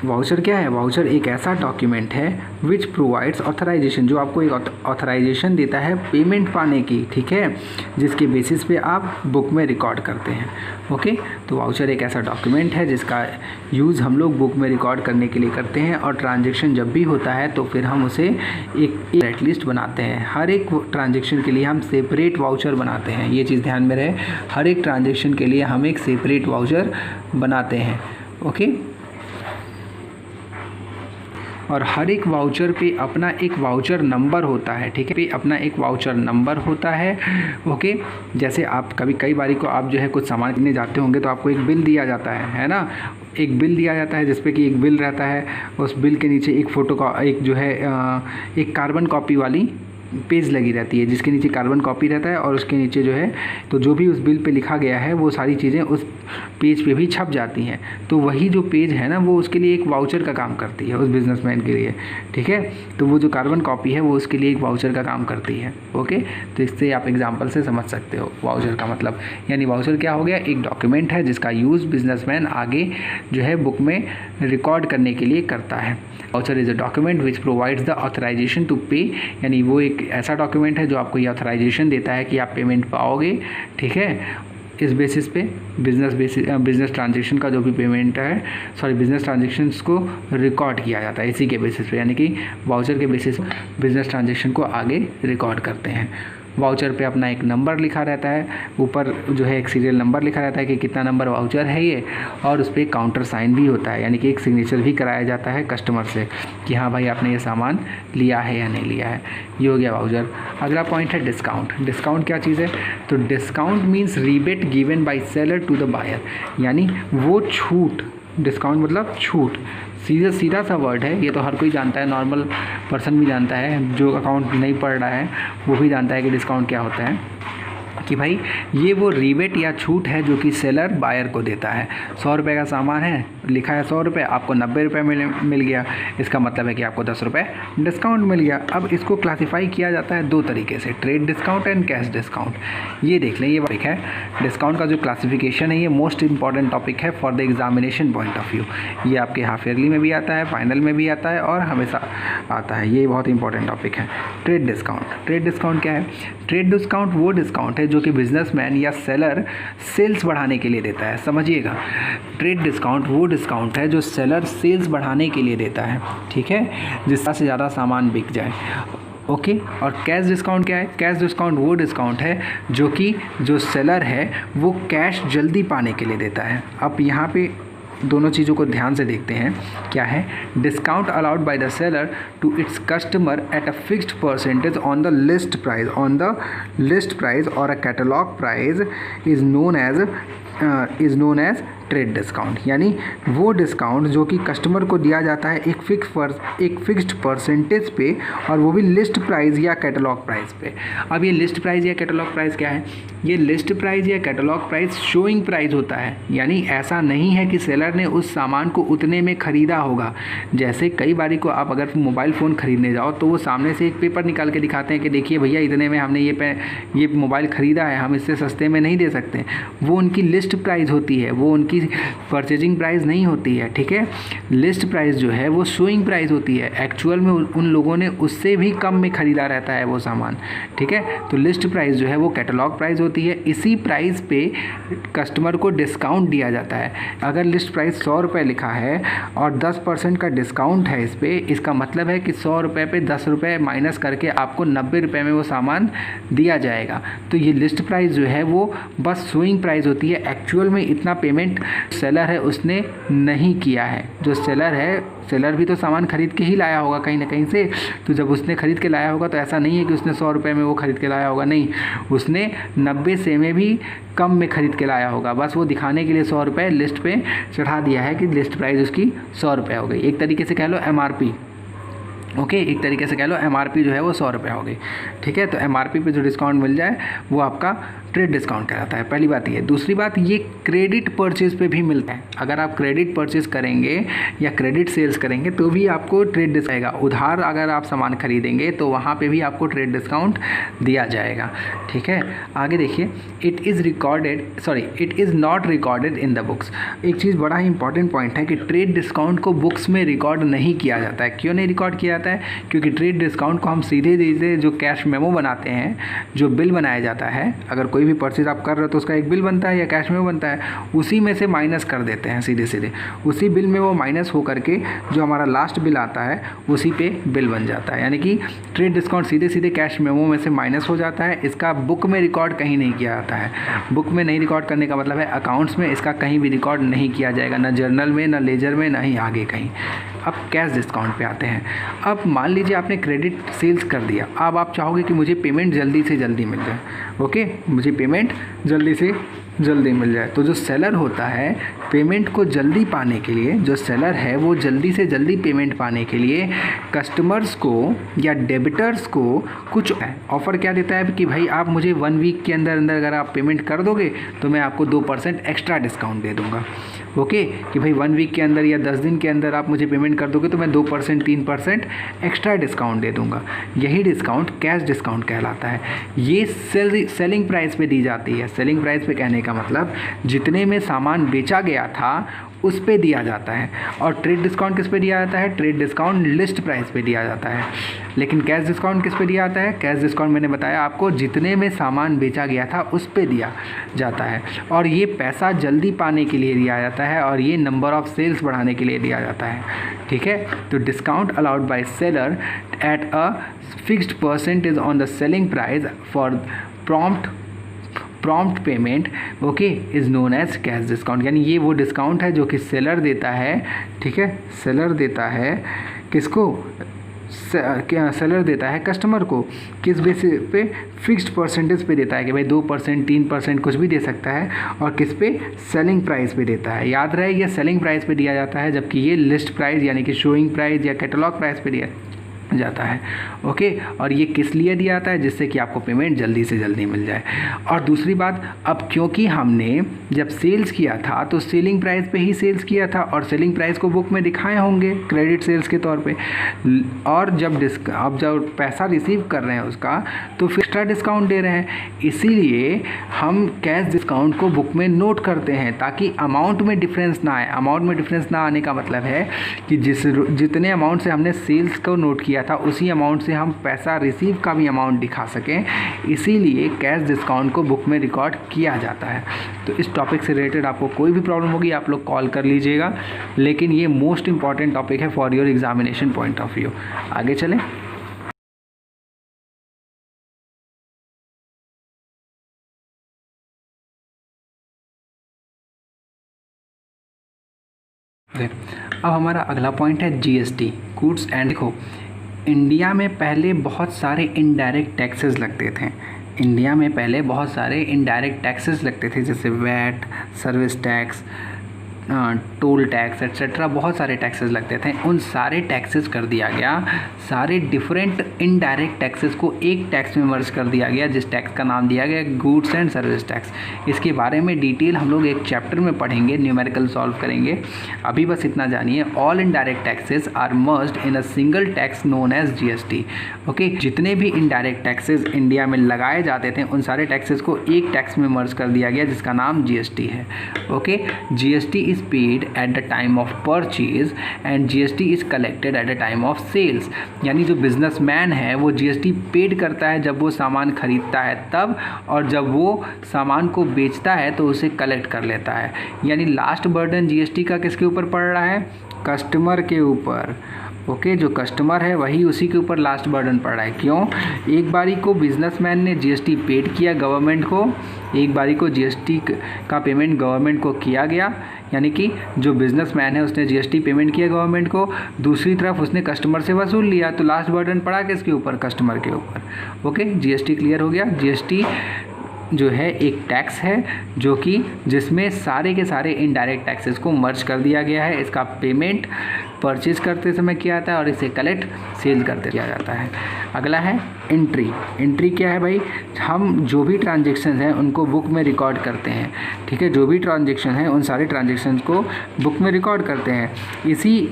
voucher क्या है? Voucher एक ऐसा document है which provides authorisation, जो आपको एक authorisation देता है पेमेंट पाने की, ठीक है, जिसके बेसिस पे आप बुक में रिकॉर्ड करते हैं। ओके, तो वाउचर एक ऐसा डॉक्यूमेंट है जिसका यूज़ हम लोग बुक में रिकॉर्ड करने के लिए करते हैं और ट्रांजैक्शन जब भी होता है तो फिर हम उसे एक रेट लिस्ट बनाते हैं। हर एक ट्रांजैक्शन के लिए हम सेपरेट वाउचर बनाते हैं, ये चीज़ ध्यान में रहे। हर एक ट्रांजैक्शन के लिए हम एक सेपरेट वाउचर बनाते हैं। ओके, और हर एक वाउचर पे अपना एक वाउचर नंबर होता है, ठीक है, पे अपना एक वाउचर नंबर होता है। ओके, जैसे आप कई बारी को आप जो है कुछ सामान खरीदने जाते होंगे तो आपको एक बिल दिया जाता है ना, एक बिल दिया जाता है जिसपे कि एक बिल रहता है, उस बिल के नीचे एक फ़ोटो का एक जो है एक कार्बन कॉपी वाली पेज लगी रहती है जिसके नीचे कार्बन कॉपी रहता है और उसके नीचे जो है तो जो भी उस बिल पे लिखा गया है वो सारी चीज़ें उस पेज पे भी छप जाती हैं। तो वही जो पेज है ना वो उसके लिए एक वाउचर का काम करती है उस बिजनेसमैन के लिए, ठीक है। तो वो जो कार्बन कॉपी है वो उसके लिए एक वाउचर का काम करती है। ओके, तो इससे आप एग्जांपल से समझ सकते हो वाउचर का मतलब। यानी वाउचर क्या हो गया? एक डॉक्यूमेंट है जिसका यूज़ बिजनेसमैन आगे जो है बुक में रिकॉर्ड करने के लिए करता है। Voucher is a document which provides the authorisation to pay, यानी वो एक ऐसा डॉक्यूमेंट है जो आपको ये ऑथराइजेशन देता है कि आप पेमेंट पाओगे, ठीक है। इस बेसिस पे बिजनेस ट्रांजैक्शन का जो भी पेमेंट है, बिजनेस ट्रांजैक्शंस को रिकॉर्ड किया जाता है इसी के बेसिस पे, यानी कि वाउचर के बेसिस बिजनेस ट्रांजैक्शन को आगे रिकॉर्ड करते हैं। वाउचर पे अपना एक नंबर लिखा रहता है, ऊपर जो है एक सीरियल नंबर लिखा रहता है कि कितना नंबर वाउचर है ये, और उस पर काउंटर साइन भी होता है, यानी कि एक सिग्नेचर भी कराया जाता है कस्टमर से कि हाँ भाई आपने ये सामान लिया है या नहीं लिया है। ये हो गया वाउचर। अगला पॉइंट है डिस्काउंट। डिस्काउंट क्या चीज़ है? तो discount means rebate given by seller to the buyer, यानी वो छूट, डिस्काउंट मतलब छूट, सीधा सा वर्ड है, ये तो हर कोई जानता है, नॉर्मल पर्सन भी जानता है, जो अकाउंट नहीं पढ़ रहा है वो भी जानता है कि डिस्काउंट क्या होता है, कि भाई ये वो रिबेट या छूट है जो कि सेलर बायर को देता है। 100 रुपये का सामान है, लिखा है 100 रुपये, आपको 90 रुपये मिल गया, इसका मतलब है कि आपको 10 रुपये डिस्काउंट मिल गया। अब इसको क्लासीफाई किया जाता है दो तरीके से, trade discount and cash discount. ये देख लें, ये टॉपिक है डिस्काउंट का जो क्लासिफिकेशन है, ये मोस्ट इंपॉर्टेंट टॉपिक है for the examination point of view. ये आपके हाफ ईयरली में भी आता है, फाइनल में भी आता है और हमेशा आता है, ये बहुत इंपॉर्टेंट टॉपिक है। Trade discount. ट्रेड डिस्काउंट क्या है? ट्रेड डिस्काउंट वो डिस्काउंट है जो कि बिजनेसमैन या सेलर सेल्स बढ़ाने के लिए देता है। समझिएगा, ट्रेड डिस्काउंट वो डिस्काउंट है जो सेलर सेल्स बढ़ाने के लिए देता है, ठीक है, जिससे ज़्यादा सामान बिक जाए। ओके। और कैश डिस्काउंट क्या है? कैश डिस्काउंट वो डिस्काउंट है जो कि जो सेलर है वो कैश जल्दी पाने के लिए देता है। अब यहाँ पे दोनों चीज़ों को ध्यान से देखते हैं। क्या है? Discount allowed by the seller to its customer at a fixed percentage on the list price और a catalogue price is known as trade discount. यानी वो डिस्काउंट जो कि कस्टमर को दिया जाता है एक फिक्स्ड परसेंटेज पे, और वो भी लिस्ट प्राइस या कैटलॉग प्राइस पे। अब ये लिस्ट प्राइस या कैटलॉग प्राइस क्या है? ये लिस्ट प्राइस या कैटलॉग प्राइस शोइंग प्राइस होता है। यानी ऐसा नहीं है कि सेलर ने उस सामान को उतने में ख़रीदा होगा। जैसे कई बारी को आप अगर मोबाइल फ़ोन ख़रीदने जाओ तो वो सामने से एक पेपर निकाल के दिखाते हैं कि देखिए भैया इतने में हमने ये मोबाइल ख़रीदा है, हम इससे सस्ते में नहीं दे सकते। वो उनकी लिस्ट प्राइस होती है, वो उनकी परचेजिंग प्राइस नहीं होती है। ठीक है, लिस्ट प्राइस जो है वो शोइंग प्राइस होती है। एक्चुअल में उन लोगों ने उससे भी कम में ख़रीदा रहता है वो सामान। ठीक है, तो लिस्ट प्राइस जो है वो कैटलॉग प्राइस होती है। इसी प्राइस पे कस्टमर को डिस्काउंट दिया जाता है। अगर लिस्ट प्राइस 100 रुपये लिखा है और 10% का डिस्काउंट है इस पर, इसका मतलब है कि 100 रुपये पे 10 रुपये माइनस करके आपको 90 रुपये में वो सामान दिया जाएगा। तो ये लिस्ट प्राइस जो है वो बस शोइंग प्राइस होती है। एक्चुअल में इतना पेमेंट सेलर है उसने नहीं किया है। जो सेलर है, सेलर भी तो सामान खरीद के ही लाया होगा कहीं ना कहीं से। तो जब उसने खरीद के लाया होगा तो ऐसा नहीं है कि उसने 100 रुपये में वो खरीद के लाया होगा, नहीं, उसने 90 से में भी कम में खरीद के लाया होगा। बस वो दिखाने के लिए 100 रुपये लिस्ट पे चढ़ा दिया है कि लिस्ट प्राइस उसकी 100 रुपये हो गई। एक तरीके से कह लो MRP। ओके, एक तरीके से कह लो MRP जो है वो 100 रुपये हो गई। ठीक है, तो MRP पे जो डिस्काउंट मिल जाए वो आपका ट्रेड डिस्काउंट कहलाता है। पहली बात ये। दूसरी बात, ये क्रेडिट परचेज पे भी मिलता है। अगर आप क्रेडिट परचेज करेंगे या क्रेडिट सेल्स करेंगे तो भी आपको ट्रेड डिस्काउंट आएगा। उधार अगर आप सामान खरीदेंगे तो वहाँ पे भी आपको ट्रेड डिस्काउंट दिया जाएगा। ठीक है, आगे देखिए। It is not recorded in the books. एक चीज़ बड़ा ही इंपॉर्टेंट पॉइंट है कि ट्रेड डिस्काउंट को बुक्स में रिकॉर्ड नहीं किया जाता है। क्यों नहीं रिकॉर्ड किया जाता है? क्योंकि ट्रेड डिस्काउंट को हम सीधे जो कैश मेमो बनाते हैं, जो बिल बनाया जाता है, अगर कोई भी परचेज आप कर रहे हो तो उसका एक बिल बनता है या कैश मेमो बनता है, उसी में से माइनस कर देते हैं सीधे। उसी बिल में वो माइनस हो करके जो हमारा लास्ट बिल आता है उसी पे बिल बन जाता है। यानी कि ट्रेड डिस्काउंट सीधे कैश मेमो में से माइनस हो जाता है। इसका बुक में रिकॉर्ड कहीं नहीं किया जाता है। बुक में नहीं रिकॉर्ड करने का मतलब है अकाउंट्स में इसका कहीं भी रिकॉर्ड नहीं किया जाएगा, ना जर्नल में, ना लेजर में, ना ही आगे कहीं। अब कैश डिस्काउंट पे आते हैं। अब मान लीजिए आपने क्रेडिट सेल्स कर दिया, अब आप चाहोगे कि मुझे पेमेंट जल्दी से जल्दी मिल जाए। ओके, मुझे पेमेंट जल्दी से जल्दी मिल जाए। तो जो सेलर होता है, पेमेंट को जल्दी पाने के लिए, जो सेलर है वो जल्दी से जल्दी पेमेंट पाने के लिए कस्टमर्स को या डेबिटर्स को कुछ ऑफ़र क्या देता है कि भाई आप मुझे 1 वीक के अंदर अगर आप पेमेंट कर दोगे तो मैं आपको 2% एक्स्ट्रा डिस्काउंट दे दूँगा। ओके, कि भाई 1 वीक के अंदर या 10 दिन के अंदर आप मुझे पेमेंट कर दोगे तो मैं 2% 3% एक्स्ट्रा डिस्काउंट दे दूँगा। यही डिस्काउंट कैश डिस्काउंट कहलाता है। ये सेलिंग प्राइस पे दी जाती है। सेलिंग प्राइस पे कहने का मतलब जितने में सामान बेचा गया था उस पे दिया जाता है। और ट्रेड डिस्काउंट किस पे दिया जाता है? ट्रेड डिस्काउंट लिस्ट प्राइस पे दिया जाता है। लेकिन कैश डिस्काउंट किस पे दिया जाता है? कैश डिस्काउंट मैंने बताया आपको जितने में सामान बेचा गया था उस पे दिया जाता है। और ये पैसा जल्दी पाने के लिए दिया जाता है और ये नंबर ऑफ़ सेल्स बढ़ाने के लिए दिया जाता है। ठीक है, तो discount allowed by seller at a fixed percentage on the selling price for prompt payment okay is known as cash discount. यानी ये वो डिस्काउंट है जो कि सेलर देता है। ठीक है, सेलर देता है किसको? सेलर देता है कस्टमर को। किस बेसिस पे? फिक्स्ड परसेंटेज पे देता है कि भाई 2% 3% कुछ भी दे सकता है। और किस पे? सेलिंग प्राइस पे देता है। याद रहे ये सेलिंग प्राइस पे दिया जाता है, जबकि ये लिस्ट प्राइस यानी कि शोइंग प्राइस या कैटलॉग प्राइस पे दिया जाता है। ओके, और ये किस लिए दिया जाता है? जिससे कि आपको पेमेंट जल्दी से जल्दी मिल जाए। और दूसरी बात, अब क्योंकि हमने जब सेल्स किया था तो सेलिंग प्राइस पे ही सेल्स किया था और सेलिंग प्राइस को बुक में दिखाए होंगे क्रेडिट सेल्स के तौर पे। और जब पैसा रिसीव कर रहे हैं उसका तो फिर एक्स्ट्रा डिस्काउंट दे रहे हैं, इसीलिए हम कैश डिस्काउंट को बुक में नोट करते हैं ताकि अमाउंट में डिफरेंस ना आए। अमाउंट में डिफरेंस ना आने का मतलब है कि जितने अमाउंट से हमने सेल्स को नोट किया था उसी अमाउंट से हम पैसा रिसीव का भी अमाउंट दिखा सकें, इसीलिए कैश डिस्काउंट को बुक में रिकॉर्ड किया जाता है। तो इस टॉपिक से रिलेटेड आपको कोई भी प्रॉब्लम होगी आप लोग कॉल कर लीजिएगा, लेकिन ये मोस्ट इंपॉर्टेंट टॉपिक है for your examination point of view. आगे चलें। अब हमारा अगला पॉइंट है जीएसटी, गुड्स एंड। देखो, इंडिया में पहले बहुत सारे इनडायरेक्ट टैक्सेस लगते थे। इंडिया में पहले बहुत सारे इनडायरेक्ट टैक्सेस लगते थे, जैसे VAT, service tax, toll tax etcetera, बहुत सारे टैक्सेस लगते थे। उन सारे टैक्सेस कर दिया गया, सारे डिफरेंट इनडायरेक्ट टैक्सेस को एक टैक्स में मर्ज कर दिया गया, जिस टैक्स का नाम दिया गया गुड्स एंड सर्विस टैक्स। इसके बारे में डिटेल हम लोग एक चैप्टर में पढ़ेंगे, न्यूमेरिकल सॉल्व करेंगे। अभी बस इतना जानिए, all indirect taxes are merged in a single tax known as GST. Okay, जितने भी इनडायरेक्ट टैक्सेस इंडिया में लगाए जाते थे उन सारे टैक्सेस को एक टैक्स में मर्ज कर दिया गया, जिसका नाम जीएसटी है। Okay, GST is paid at the time of purchase and GST is collected at the time of sales। यानी जो बिजनेसमैन है वो GST पेड करता है जब वो सामान खरीदता है तब, और जब वो सामान को बेचता है तो उसे कलेक्ट कर लेता है। यानी लास्ट बर्डन GST का किसके ऊपर पड़ रहा है? कस्टमर के ऊपर। ओके, जो कस्टमर है वही उसी के ऊपर लास्ट बर्डन पड़ रहा है। क्यों? एक बारी को बिजनेसमैन ने GST पेड किया गवर्नमेंट को, एक बारी को GST का पेमेंट गवर्नमेंट को किया गया, यानी कि जो बिजनेसमैन है उसने GST पेमेंट किया गवर्नमेंट को, दूसरी तरफ उसने कस्टमर से वसूल लिया, तो लास्ट बर्डन पड़ा किसके ऊपर? कस्टमर के ऊपर। ओके, GST क्लियर हो गया। GST जो है एक टैक्स है जो कि जिसमें सारे के सारे इनडायरेक्ट टैक्सेस को मर्ज कर दिया गया है। इसका पेमेंट परचेज करते समय किया जाता है और इसे कलेक्ट सेल करते किया जाता है। अगला है एंट्री। एंट्री क्या है भाई? हम जो भी ट्रांजेक्शन हैं उनको बुक में रिकॉर्ड करते हैं। ठीक है, जो भी ट्रांजेक्शन है उन सारे ट्रांजेक्शन को बुक में रिकॉर्ड करते हैं। इसी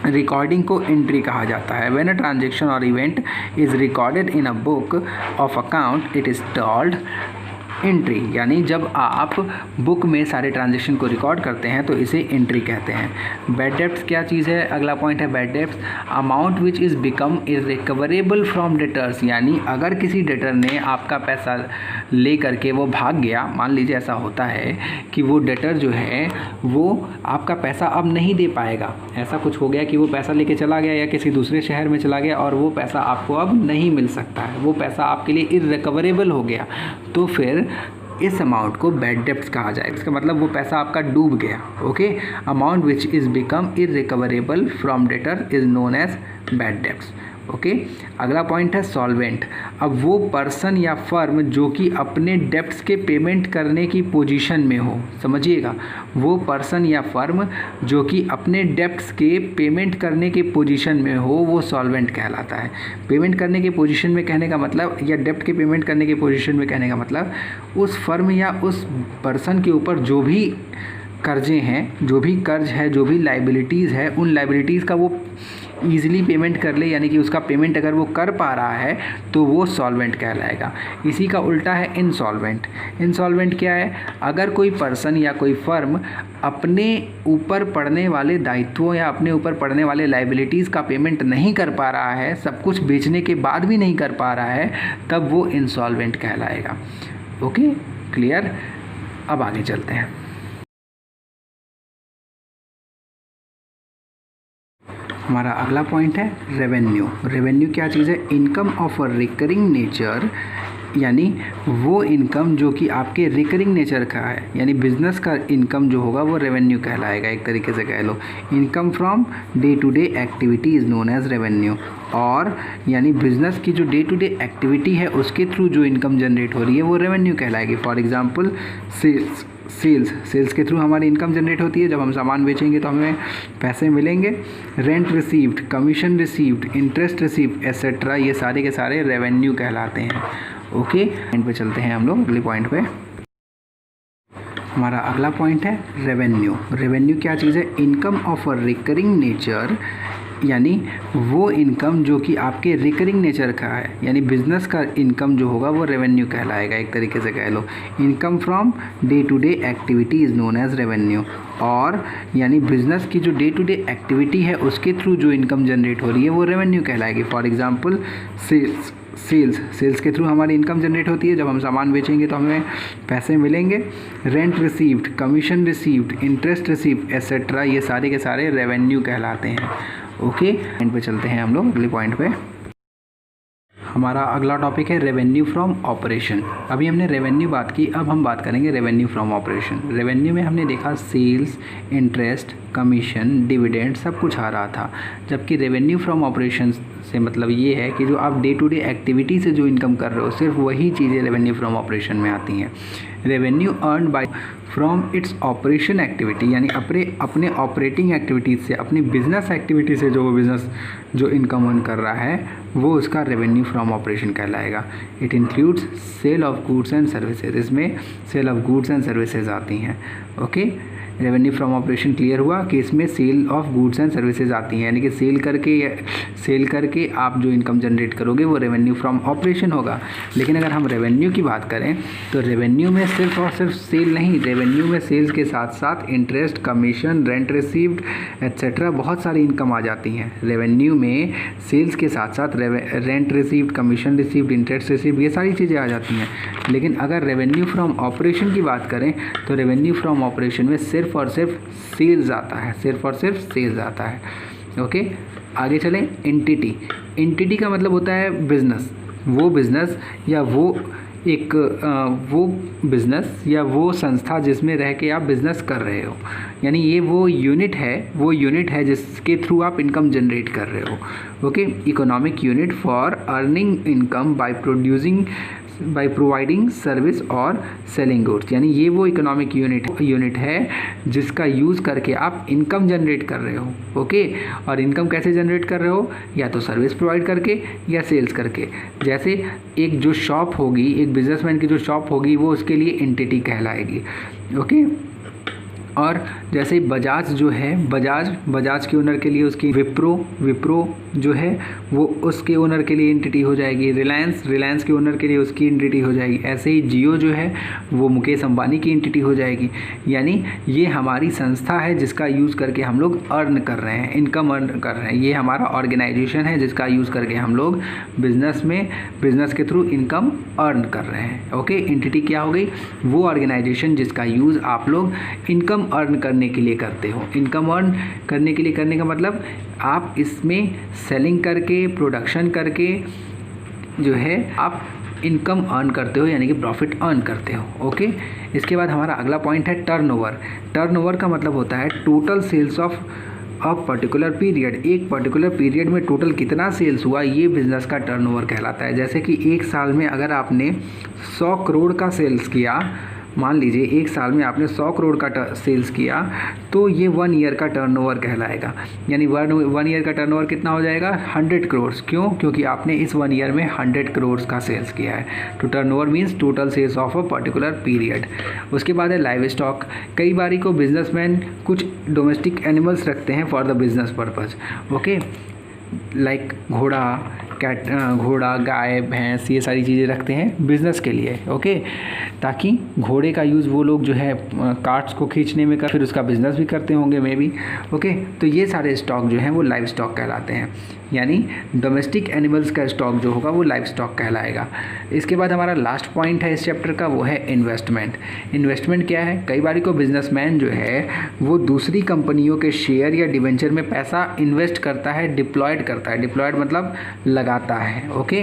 रिकॉर्डिंग को एंट्री कहा जाता है। व्हेन अ ट्रांजेक्शन और event is recorded in a book of account it is called entry. यानी जब आप बुक में सारे ट्रांजेक्शन को रिकॉर्ड करते हैं तो इसे एंट्री कहते हैं। बैड डेब्ट्स क्या चीज़ है? अगला पॉइंट है bad debts, amount which is become irrecoverable from debtors. यानी अगर किसी डेटर ने आपका पैसा ले करके वो भाग गया, मान लीजिए ऐसा होता है कि वो डेटर जो है वो आपका पैसा अब नहीं दे पाएगा, ऐसा कुछ हो गया कि वो पैसा लेके चला गया या किसी दूसरे शहर में चला गया और वो पैसा आपको अब नहीं मिल सकता है, वो पैसा आपके लिए इररिकवरेबल हो गया, तो फिर इस अमाउंट को बैड डेब्ट्स कहा जाए। इसका मतलब वो पैसा आपका डूब गया। Okay, amount which is become irrecoverable from debtor is known as bad debts. Okay, अगला पॉइंट है सॉल्वेंट। अब वो पर्सन या फर्म जो कि अपने डेब्ट्स के पेमेंट करने की पोजीशन में हो, समझिएगा, वो पर्सन या फर्म जो कि अपने डेब्ट्स के पेमेंट करने के पोजीशन में हो वो सॉल्वेंट कहलाता है। पेमेंट करने के पोजीशन में कहने का मतलब, या डेब्ट के पेमेंट करने के पोजीशन में कहने का मतलब, उस फर्म या उस पर्सन के ऊपर जो भी कर्जे हैं, जो भी कर्ज है, जो भी लाइबिलिटीज़ है, उन लाइबिलिटीज़ का वो ईजिली पेमेंट कर ले, यानी कि उसका पेमेंट अगर वो कर पा रहा है तो वो सॉल्वेंट कहलाएगा। इसी का उल्टा है इंसॉल्वेंट। इंसॉल्वेंट क्या है? अगर कोई पर्सन या कोई फर्म अपने ऊपर पड़ने वाले दायित्वों या अपने ऊपर पड़ने वाले लाइबिलिटीज़ का पेमेंट नहीं कर पा रहा है, सब कुछ बेचने के बाद भी नहीं कर पा रहा है, तब वो इंसॉल्वेंट कहलाएगा। Okay, clear? अब आगे चलते हैं। हमारा अगला पॉइंट है रेवेन्यू। रेवेन्यू क्या चीज़ है? Income of a recurring nature, यानी वो इनकम जो कि आपके रिकरिंग नेचर का है, यानी बिजनेस का इनकम जो होगा वो रेवेन्यू कहलाएगा। एक तरीके से कह लो, income from day to day activity is known as revenue. और यानी बिजनेस की जो डे टू डे एक्टिविटी है उसके थ्रू जो इनकम जनरेट हो रही है वो रेवेन्यू कहलाएगी। फॉर एग्जांपल सेल्स के थ्रू हमारी इनकम जनरेट होती है। जब हम सामान बेचेंगे तो हमें पैसे मिलेंगे। Rent received, commission received, interest received etcetera, ये सारे के सारे रेवेन्यू कहलाते हैं। ओके, पॉइंट पे चलते हैं हम लोग अगले पॉइंट पे। हमारा अगला पॉइंट है रेवेन्यू। रेवेन्यू क्या चीज़ है? Income of a recurring nature, यानी वो इनकम जो कि आपके रिकरिंग नेचर का है, यानी बिजनेस का इनकम जो होगा वो रेवेन्यू कहलाएगा। एक तरीके से कह लो, income from day to day activity is known as revenue. और यानी बिजनेस की जो डे टू डे एक्टिविटी है उसके थ्रू जो इनकम जनरेट हो रही है वो रेवेन्यू कहलाएगी। फॉर एग्जांपल सेल्स के थ्रू हमारी इनकम जनरेट होती है। जब हम सामान बेचेंगे तो हमें पैसे मिलेंगे। Rent received, commission received, interest received etcetera, ये सारे के सारे रेवेन्यू कहलाते हैं। ओके, पॉइंट पे चलते हैं हम लोग अगले पॉइंट पे। हमारा अगला टॉपिक है रेवेन्यू फ्रॉम ऑपरेशन। अभी हमने रेवेन्यू बात की, अब हम बात करेंगे रेवेन्यू फ्रॉम ऑपरेशन। रेवेन्यू में हमने देखा सेल्स, इंटरेस्ट, कमीशन, डिविडेंड सब कुछ आ रहा था, जबकि रेवेन्यू फ्रॉम ऑपरेशन से मतलब ये है कि जो आप डे टू डे एक्टिविटी से जो इनकम कर रहे हो, सिर्फ वही चीज़ें रेवेन्यू फ्रॉम ऑपरेशन में आती हैं। Revenue earn by from its operation activity, यानी अपने ऑपरेटिंग एक्टिविटीज़ से, अपनी बिजनेस एक्टिविटी से जो बिज़नेस जो इनकम अर्न कर रहा है वो उसका रेवेन्यू फ्रॉम ऑपरेशन कहलाएगा। It includes sale of goods and services, इसमें sale of goods and services आती हैं। Okay, revenue from operation clear हुआ कि इसमें sale of goods and services आती हैं, यानी कि सेल करके आप जो इनकम जनरेट करोगे वो रेवेन्यू फ्रॉम ऑपरेशन होगा। लेकिन अगर हम रेवेन्यू की बात करें तो रेवेन्यू में सिर्फ और सिर्फ सेल नहीं, रेवेन्यू में सेल्स के साथ साथ interest, commission, rent received etcetera बहुत सारी इनकम आ जाती हैं। रेवेन्यू में सेल्स के साथ साथ rent received, commission received, interest received, ये सारी चीज़ें आ जाती हैं। लेकिन अगर रेवेन्यू फ्रॉम ऑपरेशन की बात करें तो रेवेन्यू फ्रॉम ऑपरेशन में सिर्फ और सिर्फ सेल्स आता है, सिर्फ और सिर्फ सेल्स आता है। ओके, आगे चलें। एंटिटी का मतलब होता है बिजनेस, वो बिजनेस या वो बिज़नेस या वो संस्था जिसमें रह के आप बिज़नेस कर रहे हो, यानी ये वो यूनिट है जिसके थ्रू आप इनकम जनरेट कर रहे हो। Okay, economic unit for earning income by providing service और सेलिंग गुड्स, यानी ये वो इकोनॉमिक यूनिट है जिसका यूज़ करके आप इनकम जनरेट कर रहे हो। ओके, और इनकम कैसे जनरेट कर रहे हो, या तो सर्विस प्रोवाइड करके या सेल्स करके। जैसे एक जो शॉप होगी, एक बिजनेसमैन की जो शॉप होगी वो उसके लिए एंटिटी कहलाएगी। ओके, और जैसे बजाज जो है, बजाज के ओनर के लिए उसकी विप्रो जो है वो उसके ओनर के लिए एंटिटी हो जाएगी। रिलायंस के ओनर के लिए उसकी एंटिटी हो जाएगी। ऐसे ही जियो जो है वो मुकेश अंबानी की एंटिटी हो जाएगी। यानी ये हमारी संस्था है जिसका यूज़ करके हम लोग अर्न कर रहे हैं, इनकम अर्न कर रहे हैं। ये हमारा ऑर्गेनाइजेशन है जिसका यूज़ करके हम लोग बिजनेस के थ्रू इनकम अर्न कर रहे हैं। ओके, एंटिटी क्या हो गई, वो ऑर्गेनाइजेशन जिसका यूज़ आप लोग इनकम अर्न करने के लिए करते हो। इनकम अर्न करने के लिए करने का मतलब आप इसमें सेलिंग करके, प्रोडक्शन करके जो है आप इनकम अर्न करते हो, यानी कि प्रॉफिट अर्न करते हो। ओके, इसके बाद हमारा अगला पॉइंट है टर्नओवर का मतलब होता है total sales of a particular period. एक पर्टिकुलर पीरियड में टोटल कितना सेल्स हुआ, ये बिज़नेस का टर्नओवर कहलाता है। जैसे कि एक साल में अगर आपने 100 करोड़ का सेल्स किया, मान लीजिए एक साल में आपने 100 करोड़ का सेल्स किया, तो ये 1 ईयर का टर्नओवर कहलाएगा। यानी 1 ईयर का टर्नओवर कितना हो जाएगा, 100 करोड़। क्यों? क्योंकि आपने इस 1 ईयर में 100 करोड़ का सेल्स किया है। तो turnover means total sales of a particular period. उसके बाद है लाइव स्टॉक। कई बारी को बिजनेसमैन कुछ डोमेस्टिक एनिमल्स रखते हैं for the business purpose. Okay, like घोड़ा, गाय, भैंस, ये सारी चीज़ें रखते हैं बिज़नेस के लिए। ओके, ताकि घोड़े का यूज़ वो लोग जो है कार्ट्स को खींचने में फिर उसका बिज़नेस भी करते होंगे मे बी। ओके, तो ये सारे स्टॉक जो हैं वो लाइव स्टॉक कहलाते हैं, यानी डोमेस्टिक एनिमल्स का स्टॉक जो होगा वो लाइव स्टॉक कहलाएगा। इसके बाद हमारा लास्ट पॉइंट है इस चैप्टर का, वो है इन्वेस्टमेंट क्या है। कई बारी को बिजनेसमैन जो है वो दूसरी कंपनियों के शेयर या डिवेंचर में पैसा इन्वेस्ट करता है, डिप्लॉयड करता है। डिप्लॉयड मतलब लगाता है। ओके,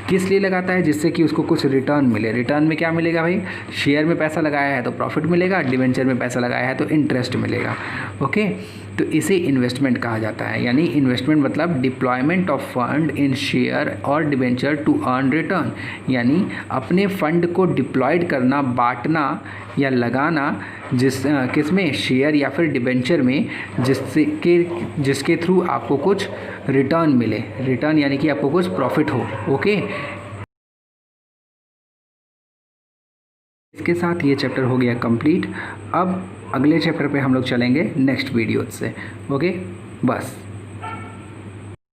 किस लिए लगाता है, जिससे कि उसको कुछ रिटर्न मिले। रिटर्न में क्या मिलेगा भाई, शेयर में पैसा लगाया है तो प्रॉफिट मिलेगा, डिवेंचर में पैसा लगाया है तो इंटरेस्ट मिलेगा। ओके, तो इसे इन्वेस्टमेंट कहा जाता है। यानी इन्वेस्टमेंट मतलब deployment of fund in share और डिवेंचर टू अर्न रिटर्न, यानी अपने फंड को डिप्लॉयड करना, बांटना या लगाना किसमें, शेयर या फिर डिवेंचर में, जिसके थ्रू आपको कुछ रिटर्न मिले। रिटर्न यानी कि आपको कुछ प्रॉफिट हो। ओके, इसके साथ ये चैप्टर हो गया कंप्लीट। अब अगले चैप्टर पे हम लोग चलेंगे नेक्स्ट वीडियो से। ओके, बस।